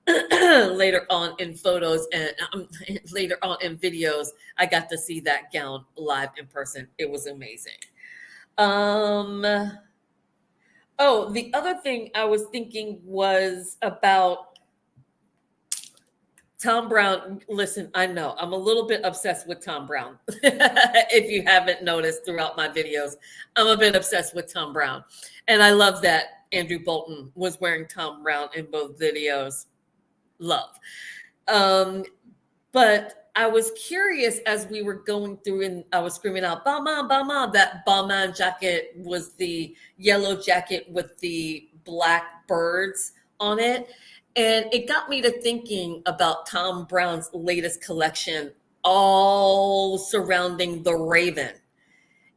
in photos and later on in videos, I got to see that gown live in person. It was amazing. Oh, the other thing I was thinking was about Tom Brown. Listen, I know I'm a little bit obsessed with Tom Brown. If you haven't noticed throughout my videos, I'm a bit obsessed with Tom Brown. And I love that Andrew Bolton was wearing Tom Brown in both videos. Love. But I was curious as we were going through and I was screaming out, Balmain, Balmain. That Balmain jacket was the yellow jacket with the black birds on it. And it got me to thinking about Tom Brown's latest collection, all surrounding the Raven.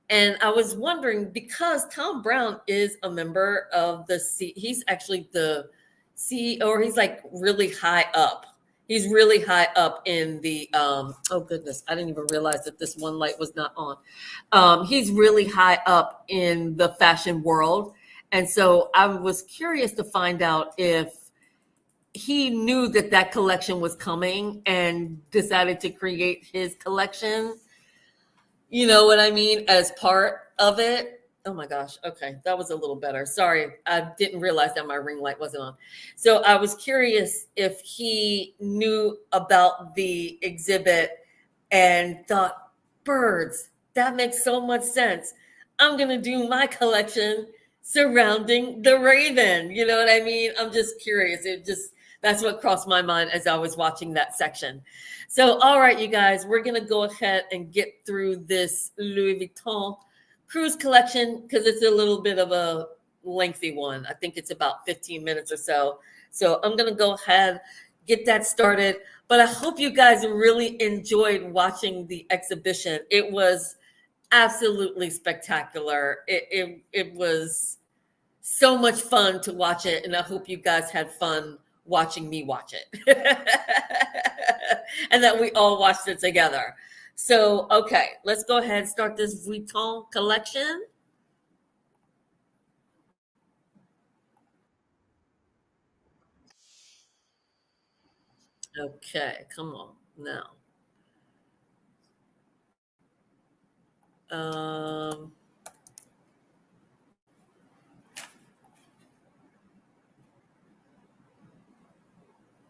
And I was wondering, because Tom Brown is a member of he's actually the CEO, or he's like really high up. He's really high up in the, oh goodness, I didn't even realize that this one light was not on. He's really high up in the fashion world. And so I was curious to find out if he knew that collection was coming and decided to create his collection. You know what I mean? As part of it. Oh my gosh. Okay. That was a little better. Sorry. I didn't realize that my ring light wasn't on. So I was curious if he knew about the exhibit and thought, birds, that makes so much sense. I'm going to do my collection surrounding the raven. You know what I mean? I'm just curious. That's what crossed my mind as I was watching that section. So, all right, you guys, we're going to go ahead and get through this Louis Vuitton cruise collection because it's a little bit of a lengthy one. I think it's about 15 minutes or so. So I'm going to go ahead, get that started. But I hope you guys really enjoyed watching the exhibition. It was absolutely spectacular. It was so much fun to watch it. And I hope you guys had fun watching me watch it. And that we all watched it together. So, okay, let's go ahead and start this Vuitton collection. Okay, come on now.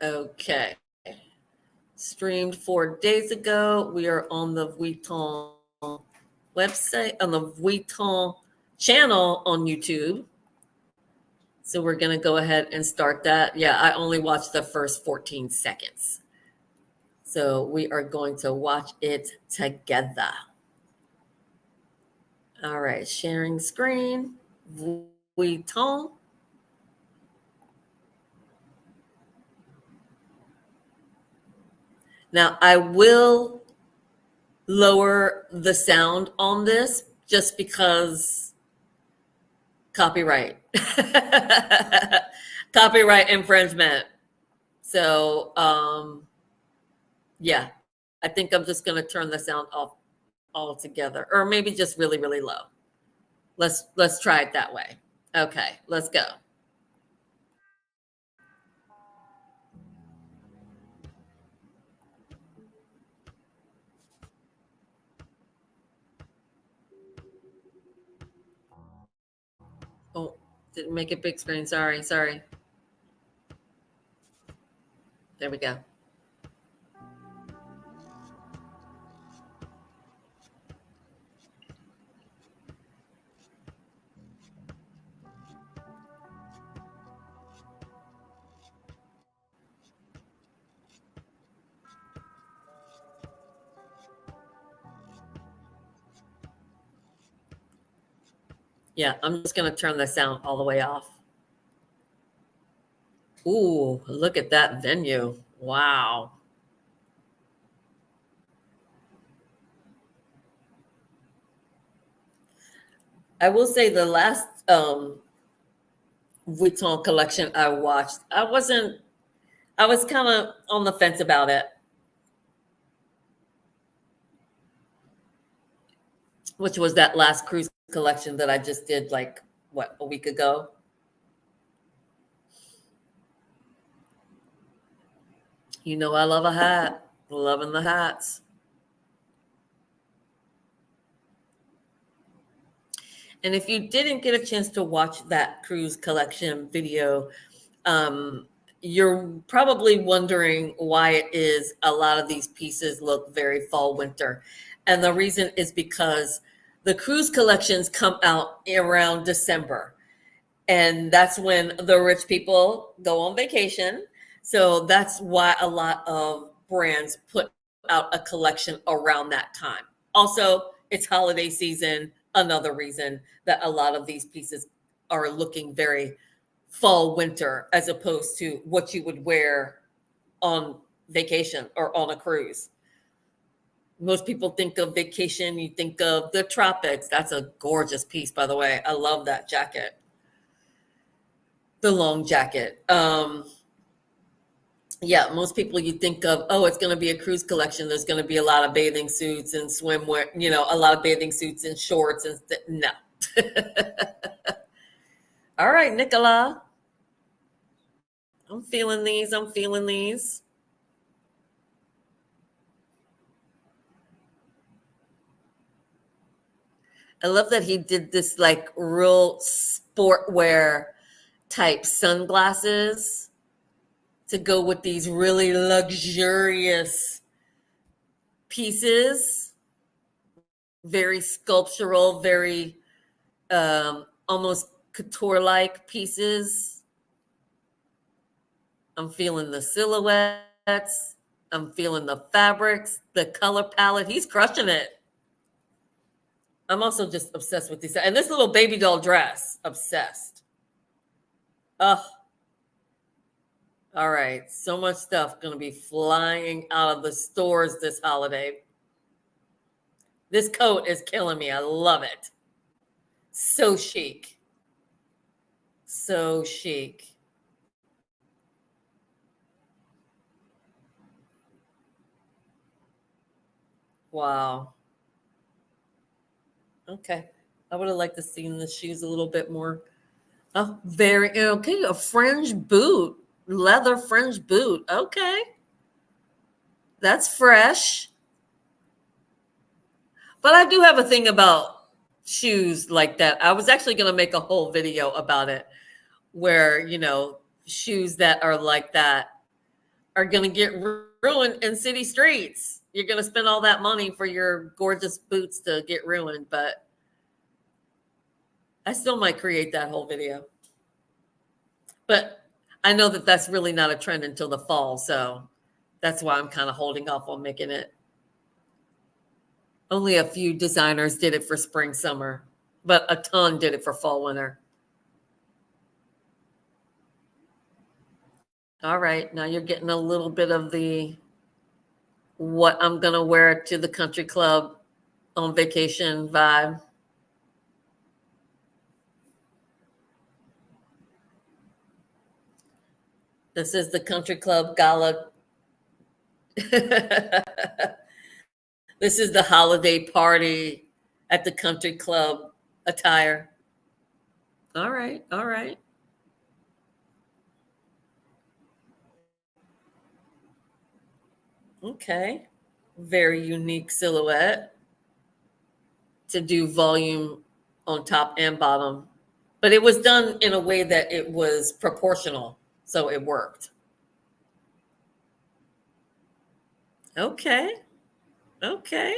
Okay. Streamed 4 days ago. We are on the Vuitton website, on the Vuitton channel on YouTube. So we're going to go ahead and start that. Yeah, I only watched the first 14 seconds. So we are going to watch it together. All right, sharing screen. Vuitton. Now I will lower the sound on this just because copyright. Copyright infringement. So yeah, I think I'm just going to turn the sound off altogether, or maybe just really, really low. Let's try it that way. Okay, let's go. Oh, didn't make it big screen. Sorry. There we go. Yeah, I'm just going to turn the sound all the way off. Ooh, look at that venue. Wow. I will say the last Vuitton collection I watched, I was kind of on the fence about it, which was that last cruise collection that I just did like, what, a week ago? You know, I love a hat. Loving the hats. And if you didn't get a chance to watch that cruise collection video, you're probably wondering why it is a lot of these pieces look very fall winter. And the reason is because the cruise collections come out around December. And that's when the rich people go on vacation. So that's why a lot of brands put out a collection around that time. Also, it's holiday season, another reason that a lot of these pieces are looking very fall winter as opposed to what you would wear on vacation or on a cruise. Most people think of vacation, you think of the tropics. That's a gorgeous piece, by the way. I love that jacket. The long jacket. Yeah, most people you think of, oh, it's going to be a cruise collection. There's going to be a lot of bathing suits and swimwear, you know, a lot of bathing suits and shorts and no. All right, Nicola. I'm feeling these. I love that he did this like real sportwear type sunglasses to go with these really luxurious pieces. Very sculptural, very almost couture-like pieces. I'm feeling the silhouettes. I'm feeling the fabrics, the color palette. He's crushing it. I'm also just obsessed with these. And this little baby doll dress, obsessed. Oh, all right. So much stuff going to be flying out of the stores this holiday. This coat is killing me. I love it. So chic. So chic. Wow. Okay. I would have liked to see the shoes a little bit more. Oh, very okay. A fringe boot, leather fringe boot. Okay. That's fresh. But I do have a thing about shoes like that. I was actually going to make a whole video about it where, shoes that are like that are going to get ruined in city streets. You're going to spend all that money for your gorgeous boots to get ruined, but I still might create that whole video. But I know that that's really not a trend until the fall, so that's why I'm kind of holding off on making it. Only a few designers did it for spring, summer, but a ton did it for fall, winter. All right, now you're getting a little bit of the what I'm going to wear to the country club on vacation vibe. This is the country club gala. This is the holiday party at the country club attire. All right, all right. Okay. Very unique silhouette to do volume on top and bottom. But it was done in a way that it was proportional, so it worked. Okay. Okay.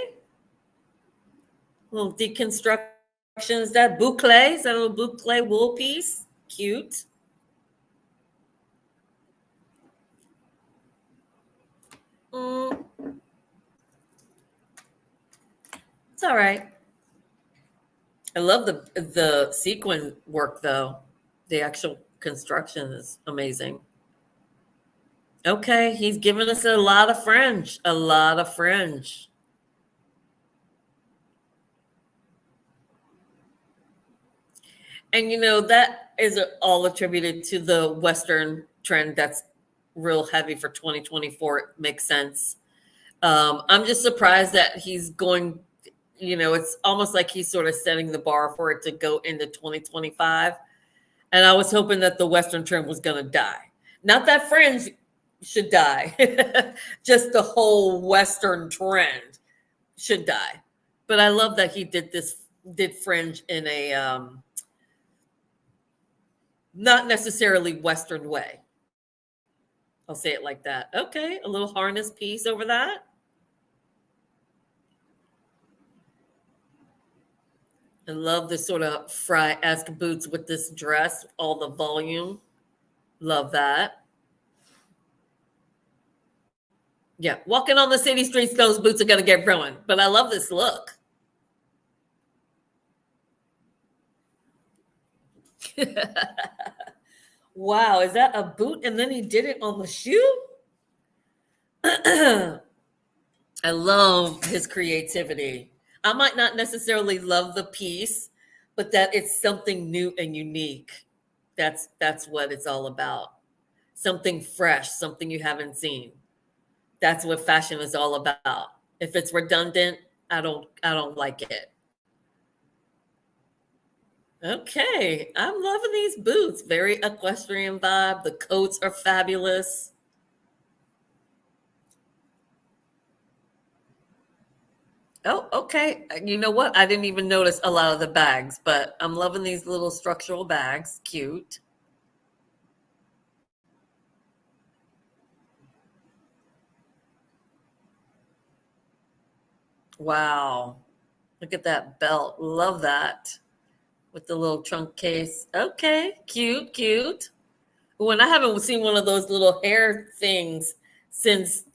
Little deconstruction. Is that boucle? Is that a little boucle wool piece? Cute. It's all right. I love the sequin work though. The actual construction is amazing. Okay, he's giving us a lot of fringe. A lot of fringe. And that is all attributed to the Western trend that's real heavy for 2024. It makes sense. I'm just surprised that he's going, it's almost like he's sort of setting the bar for it to go into 2025. And I was hoping that the Western trend was going to die. Not that fringe should die, just the whole Western trend should die. But I love that he did fringe in a not necessarily Western way. I'll say it like that. Okay, a little harness piece over that. I love this sort of Fry-esque boots with this dress, all the volume. Love that. Yeah, walking on the city streets, those boots are going to get ruined. But I love this look. Wow, is that a boot? And then he did it on the shoe? I love his creativity. I might not necessarily love the piece, but that it's something new and unique. That's what it's all about. Something fresh, something you haven't seen. That's what fashion is all about. If it's redundant, I don't like it. Okay, I'm loving these boots. Very equestrian vibe. The coats are fabulous. Oh, okay. You know what? I didn't even notice a lot of the bags, but I'm loving these little structural bags. Cute. Wow. Look at that belt. Love that. With the little trunk case. Okay. Cute, cute. When I haven't seen one of those little hair things since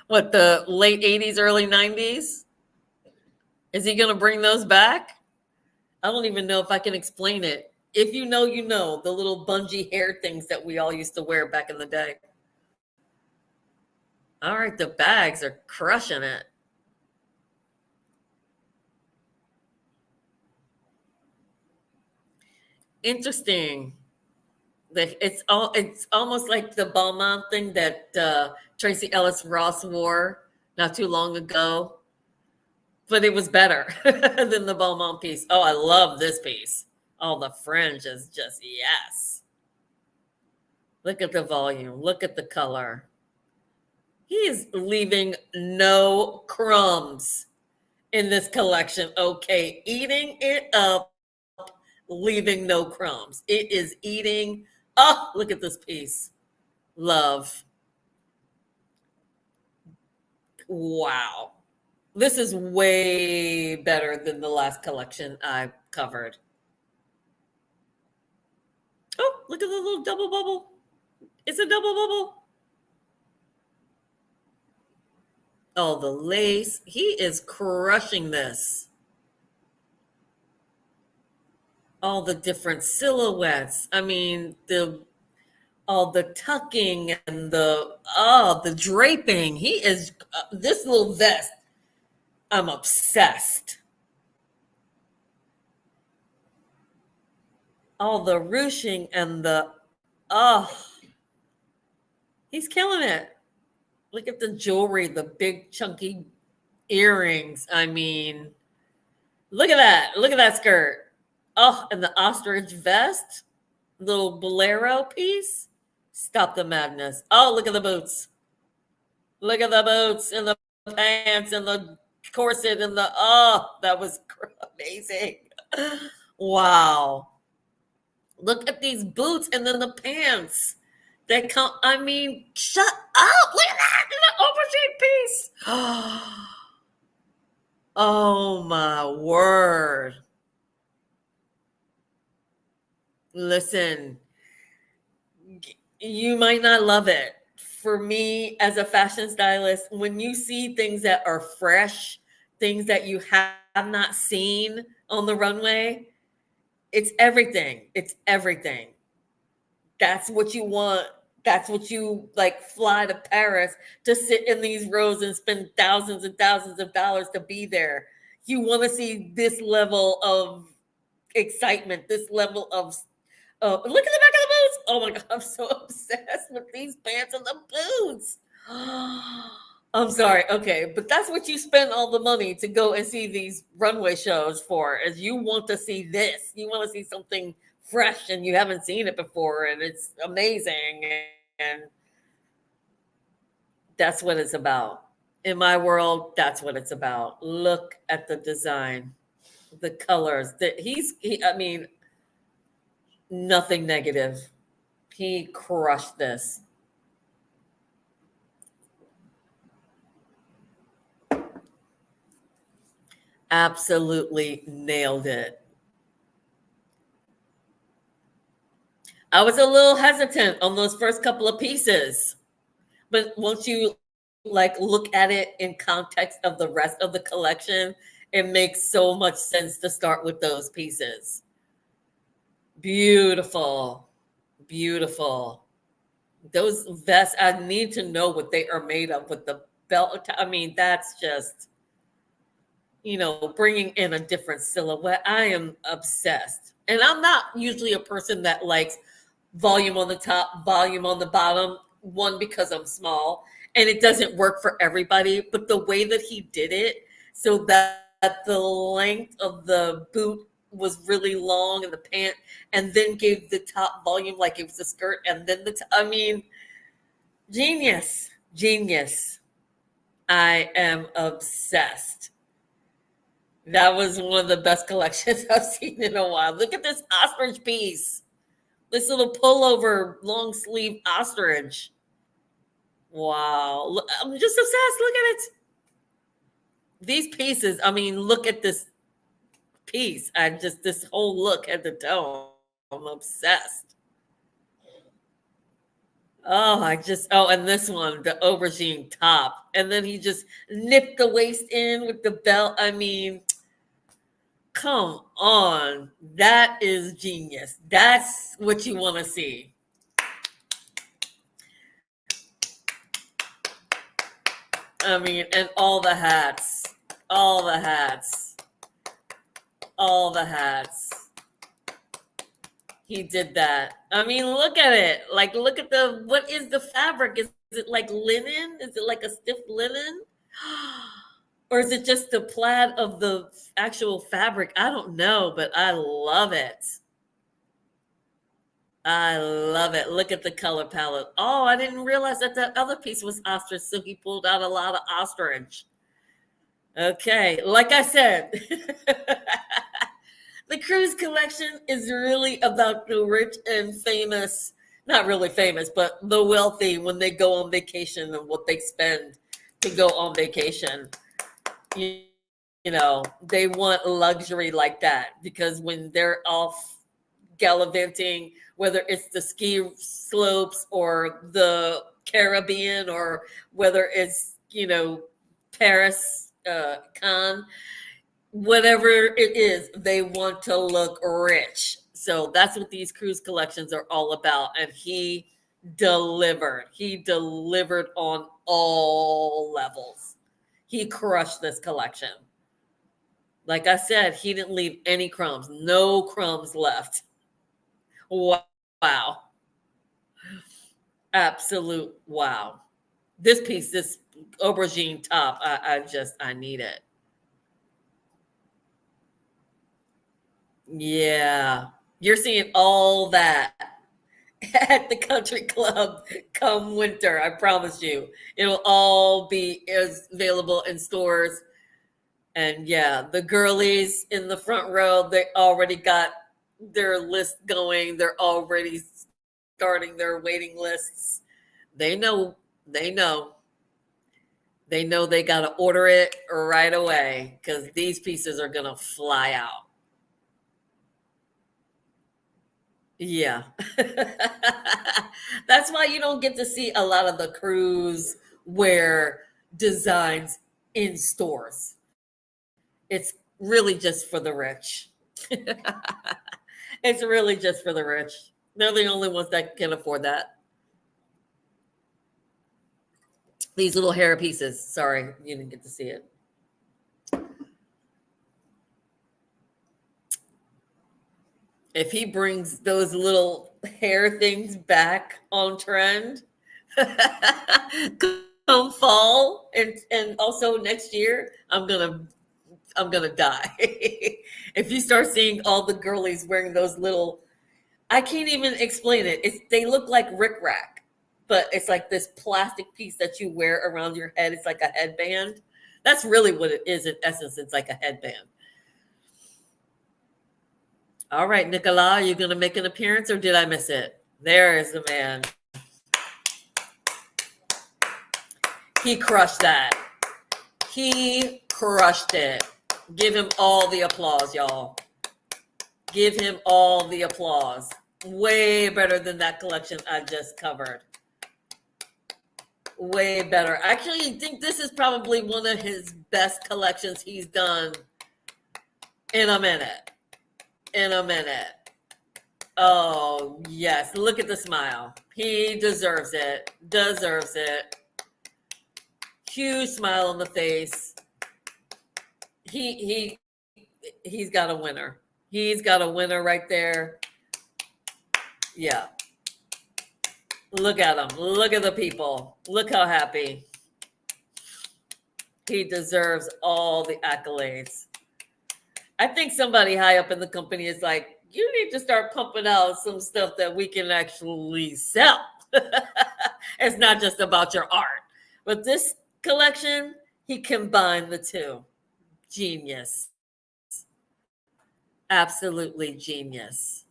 what, the late 80s, early 90s. Is he going to bring those back? I don't even know if I can explain it. If you know, you know, the little bungee hair things that we all used to wear back in the day. All right, the bags are crushing it. Interesting. It's almost like the Balmain thing that Tracy Ellis Ross wore not too long ago, but it was better than the Balmain piece. Oh, I love this piece. Oh, the fringe is just yes. Look at the volume. Look at the color. He is leaving no crumbs in this collection. Okay, eating it up, leaving no crumbs. It is eating. Oh, look at this piece. Love. Wow. This is way better than the last collection I covered. Oh, look at the little double bubble. It's a double bubble. Oh, the lace. He is crushing this. All the different silhouettes. I mean, all the tucking and the draping. He is this little vest. I'm obsessed. All the ruching and oh, he's killing it. Look at the jewelry, the big chunky earrings. I mean, look at that. Look at that skirt. Oh, and the ostrich vest, little bolero piece. Stop the madness. Oh, look at the boots. Look at the boots and the pants and the corset and that was amazing. Wow. Look at these boots and then the pants. They come, I mean, shut up. Look at that. The oversheet piece. Oh my word. Listen, you might not love it. For me, as a fashion stylist, when you see things that are fresh, things that you have not seen on the runway, it's everything. It's everything. That's what you want. That's what you like fly to Paris to sit in these rows and spend thousands and thousands of dollars to be there. You want to see this level of excitement, this level of look at the back of the boots. Oh my God, I'm so obsessed with these pants and the boots. I'm sorry. Okay, but that's what you spend all the money to go and see these runway shows for, is you want to see this. You want to see something fresh and you haven't seen it before and it's amazing. And that's what it's about. In my world, that's what it's about. Look at the design, the colors. I mean, nothing negative. He crushed this. Absolutely nailed it. I was a little hesitant on those first couple of pieces, but once you like look at it in context of the rest of the collection, it makes so much sense to start with those pieces. Beautiful. Beautiful. Those vests, I need to know what they are made of with the belt. I mean, that's just, bringing in a different silhouette. I am obsessed. And I'm not usually a person that likes volume on the top, volume on the bottom. One, because I'm small and it doesn't work for everybody. But the way that he did it, so that the length of the boot was really long and the pant, and then gave the top volume like it was a skirt, and then I mean, genius. I am obsessed. That was one of the best collections I've seen in a while. Look at this ostrich piece. This little pullover, long sleeve ostrich. Wow. I'm just obsessed. Look at it. These pieces, I mean, look at this piece. This whole look at the toe. I'm obsessed. And this one, the aubergine top. And then he just nipped the waist in with the belt. I mean, come on. That is genius. That's what you want to see. I mean, and all the hats. He did that. I mean, look at it. Like, look at what is the fabric? Is it like linen? Is it like a stiff linen? Or is it just the plaid of the actual fabric? I don't know, but I love it. Look at the color palette. Oh, I didn't realize that other piece was ostrich, so he pulled out a lot of ostrich. Okay, like I said, the cruise collection is really about the rich and famous, not really famous, but the wealthy when they go on vacation and what they spend to go on vacation. You know, they want luxury like that because when they're off gallivanting, whether it's the ski slopes or the Caribbean or whether it's, Paris, Cannes, whatever it is, they want to look rich. So that's what these cruise collections are all about. And he delivered. He delivered on all levels. He crushed this collection. Like I said, he didn't leave any crumbs. No crumbs left. Wow. Absolute wow. This piece, this aubergine top, I need it. Yeah. You're seeing all that at the country club come winter. I promise you. It'll all be available in stores. And yeah, the girlies in the front row, they already got their list going. They're already starting their waiting lists. They know they got to order it right away because these pieces are going to fly out. Yeah. That's why you don't get to see a lot of the cruise wear designs in stores. It's really just for the rich. It's really just for the rich. They're the only ones that can afford that. These little hair pieces. Sorry, you didn't get to see it. If he brings those little hair things back on trend, come fall and also next year, I'm gonna die. If you start seeing all the girlies wearing those little, I can't even explain it. They look like rickrack, but it's like this plastic piece that you wear around your head. It's like a headband. That's really what it is in essence. It's like a headband. All right, Nicolas, are you going to make an appearance or did I miss it? There is the man. He crushed that. He crushed it. Give him all the applause, y'all. Give him all the applause. Way better than that collection I just covered. Way better. Actually, I think this is probably one of his best collections he's done in a minute. Oh, yes. Look at the smile. He deserves it. Huge smile on the face. He's got a winner. He's got a winner right there. Yeah. Look at him. Look at the people. Look how happy. He deserves all the accolades. I think somebody high up in the company is like, you need to start pumping out some stuff that we can actually sell. It's not just about your art. But this collection, he combined the two. Genius. Absolutely genius.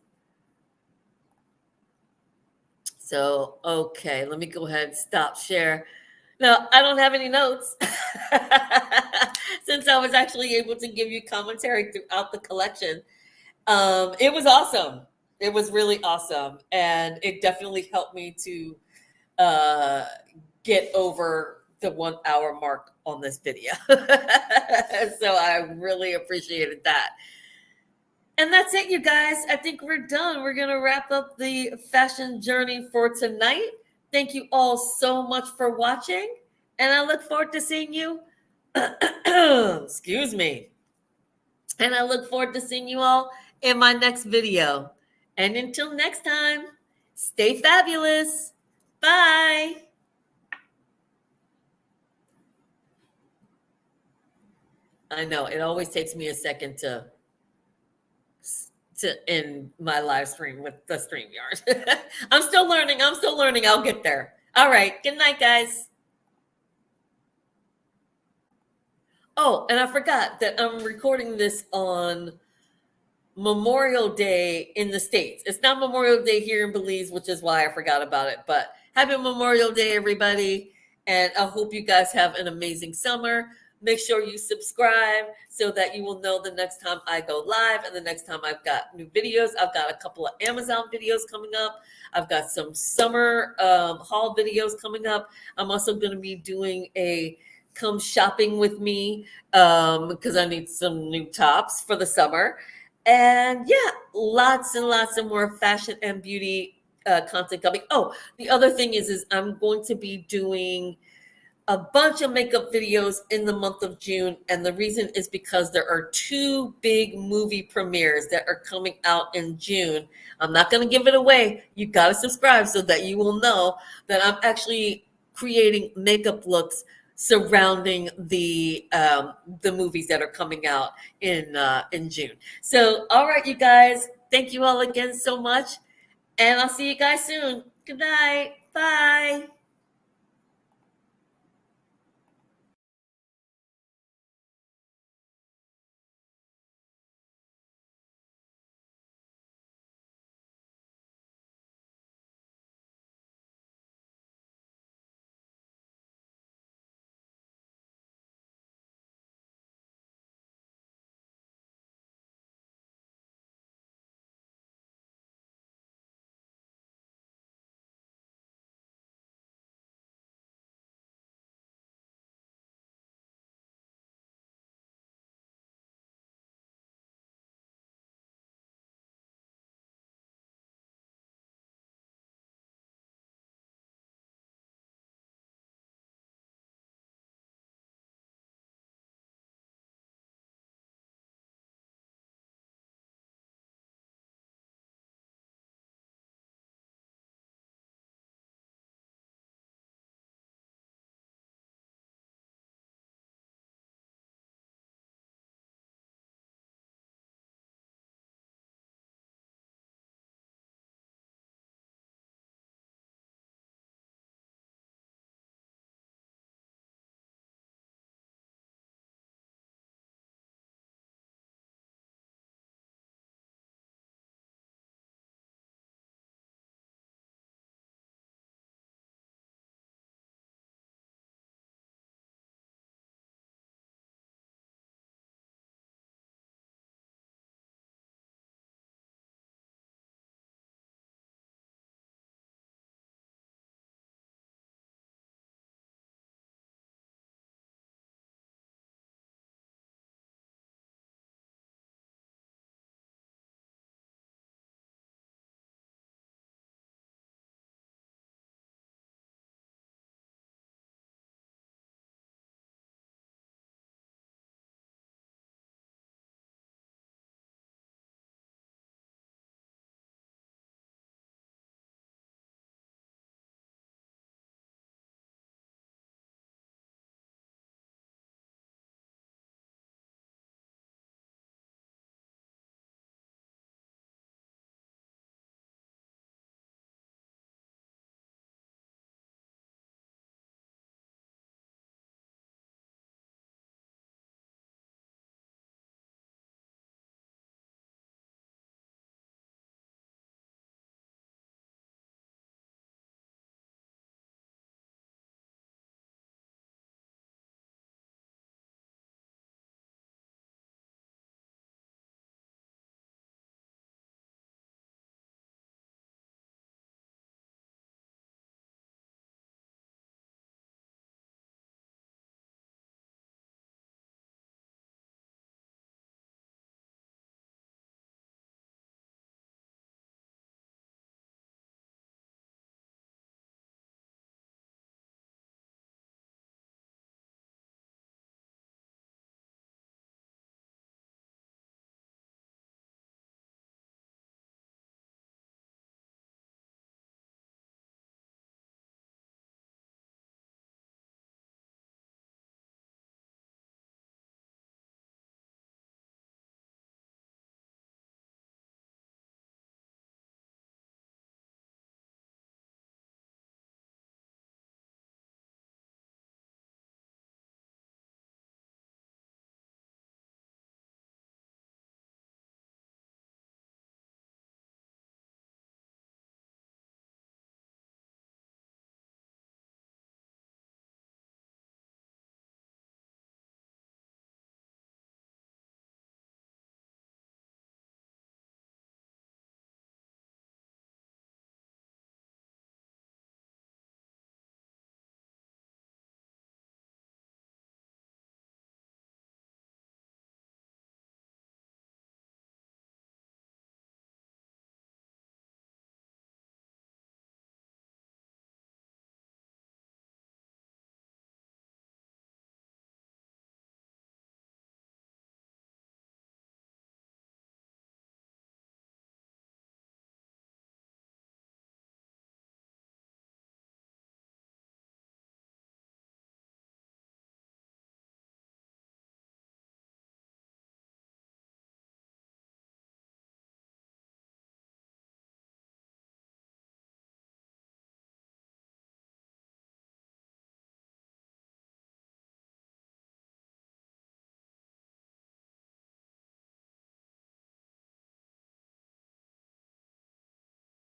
So, okay, let me go ahead and stop share. Now, I don't have any notes since I was actually able to give you commentary throughout the collection. It was awesome. It was really awesome. And it definitely helped me to get over the 1 hour mark on this video. So I really appreciated that. And that's it, you guys. I think we're done. We're going to wrap up the fashion journey for tonight. Thank you all so much for watching. And I look forward to seeing you. Excuse me. And I look forward to seeing you all in my next video. And until next time, stay fabulous. Bye. I know it always takes me a second to end my live stream with the StreamYard. I'm still learning. I'll get there. All right. Good night, guys. Oh, and I forgot that I'm recording this on Memorial Day in the States. It's not Memorial Day here in Belize, which is why I forgot about it. But happy Memorial Day, everybody. And I hope you guys have an amazing summer. Make sure you subscribe so that you will know the next time I go live and the next time I've got new videos. I've got a couple of Amazon videos coming up. I've got some summer haul videos coming up. I'm also going to be doing a come shopping with me because I need some new tops for the summer. And yeah, lots and lots of more fashion and beauty content coming. Oh, the other thing is I'm going to be doing a bunch of makeup videos in the month of June. And the reason is because there are 2 big movie premieres that are coming out in June. I'm not going to give it away. You got to subscribe so that you will know that I'm actually creating makeup looks surrounding the movies that are coming out in June. So, all right, you guys, thank you all again so much. And I'll see you guys soon. Good night. Bye.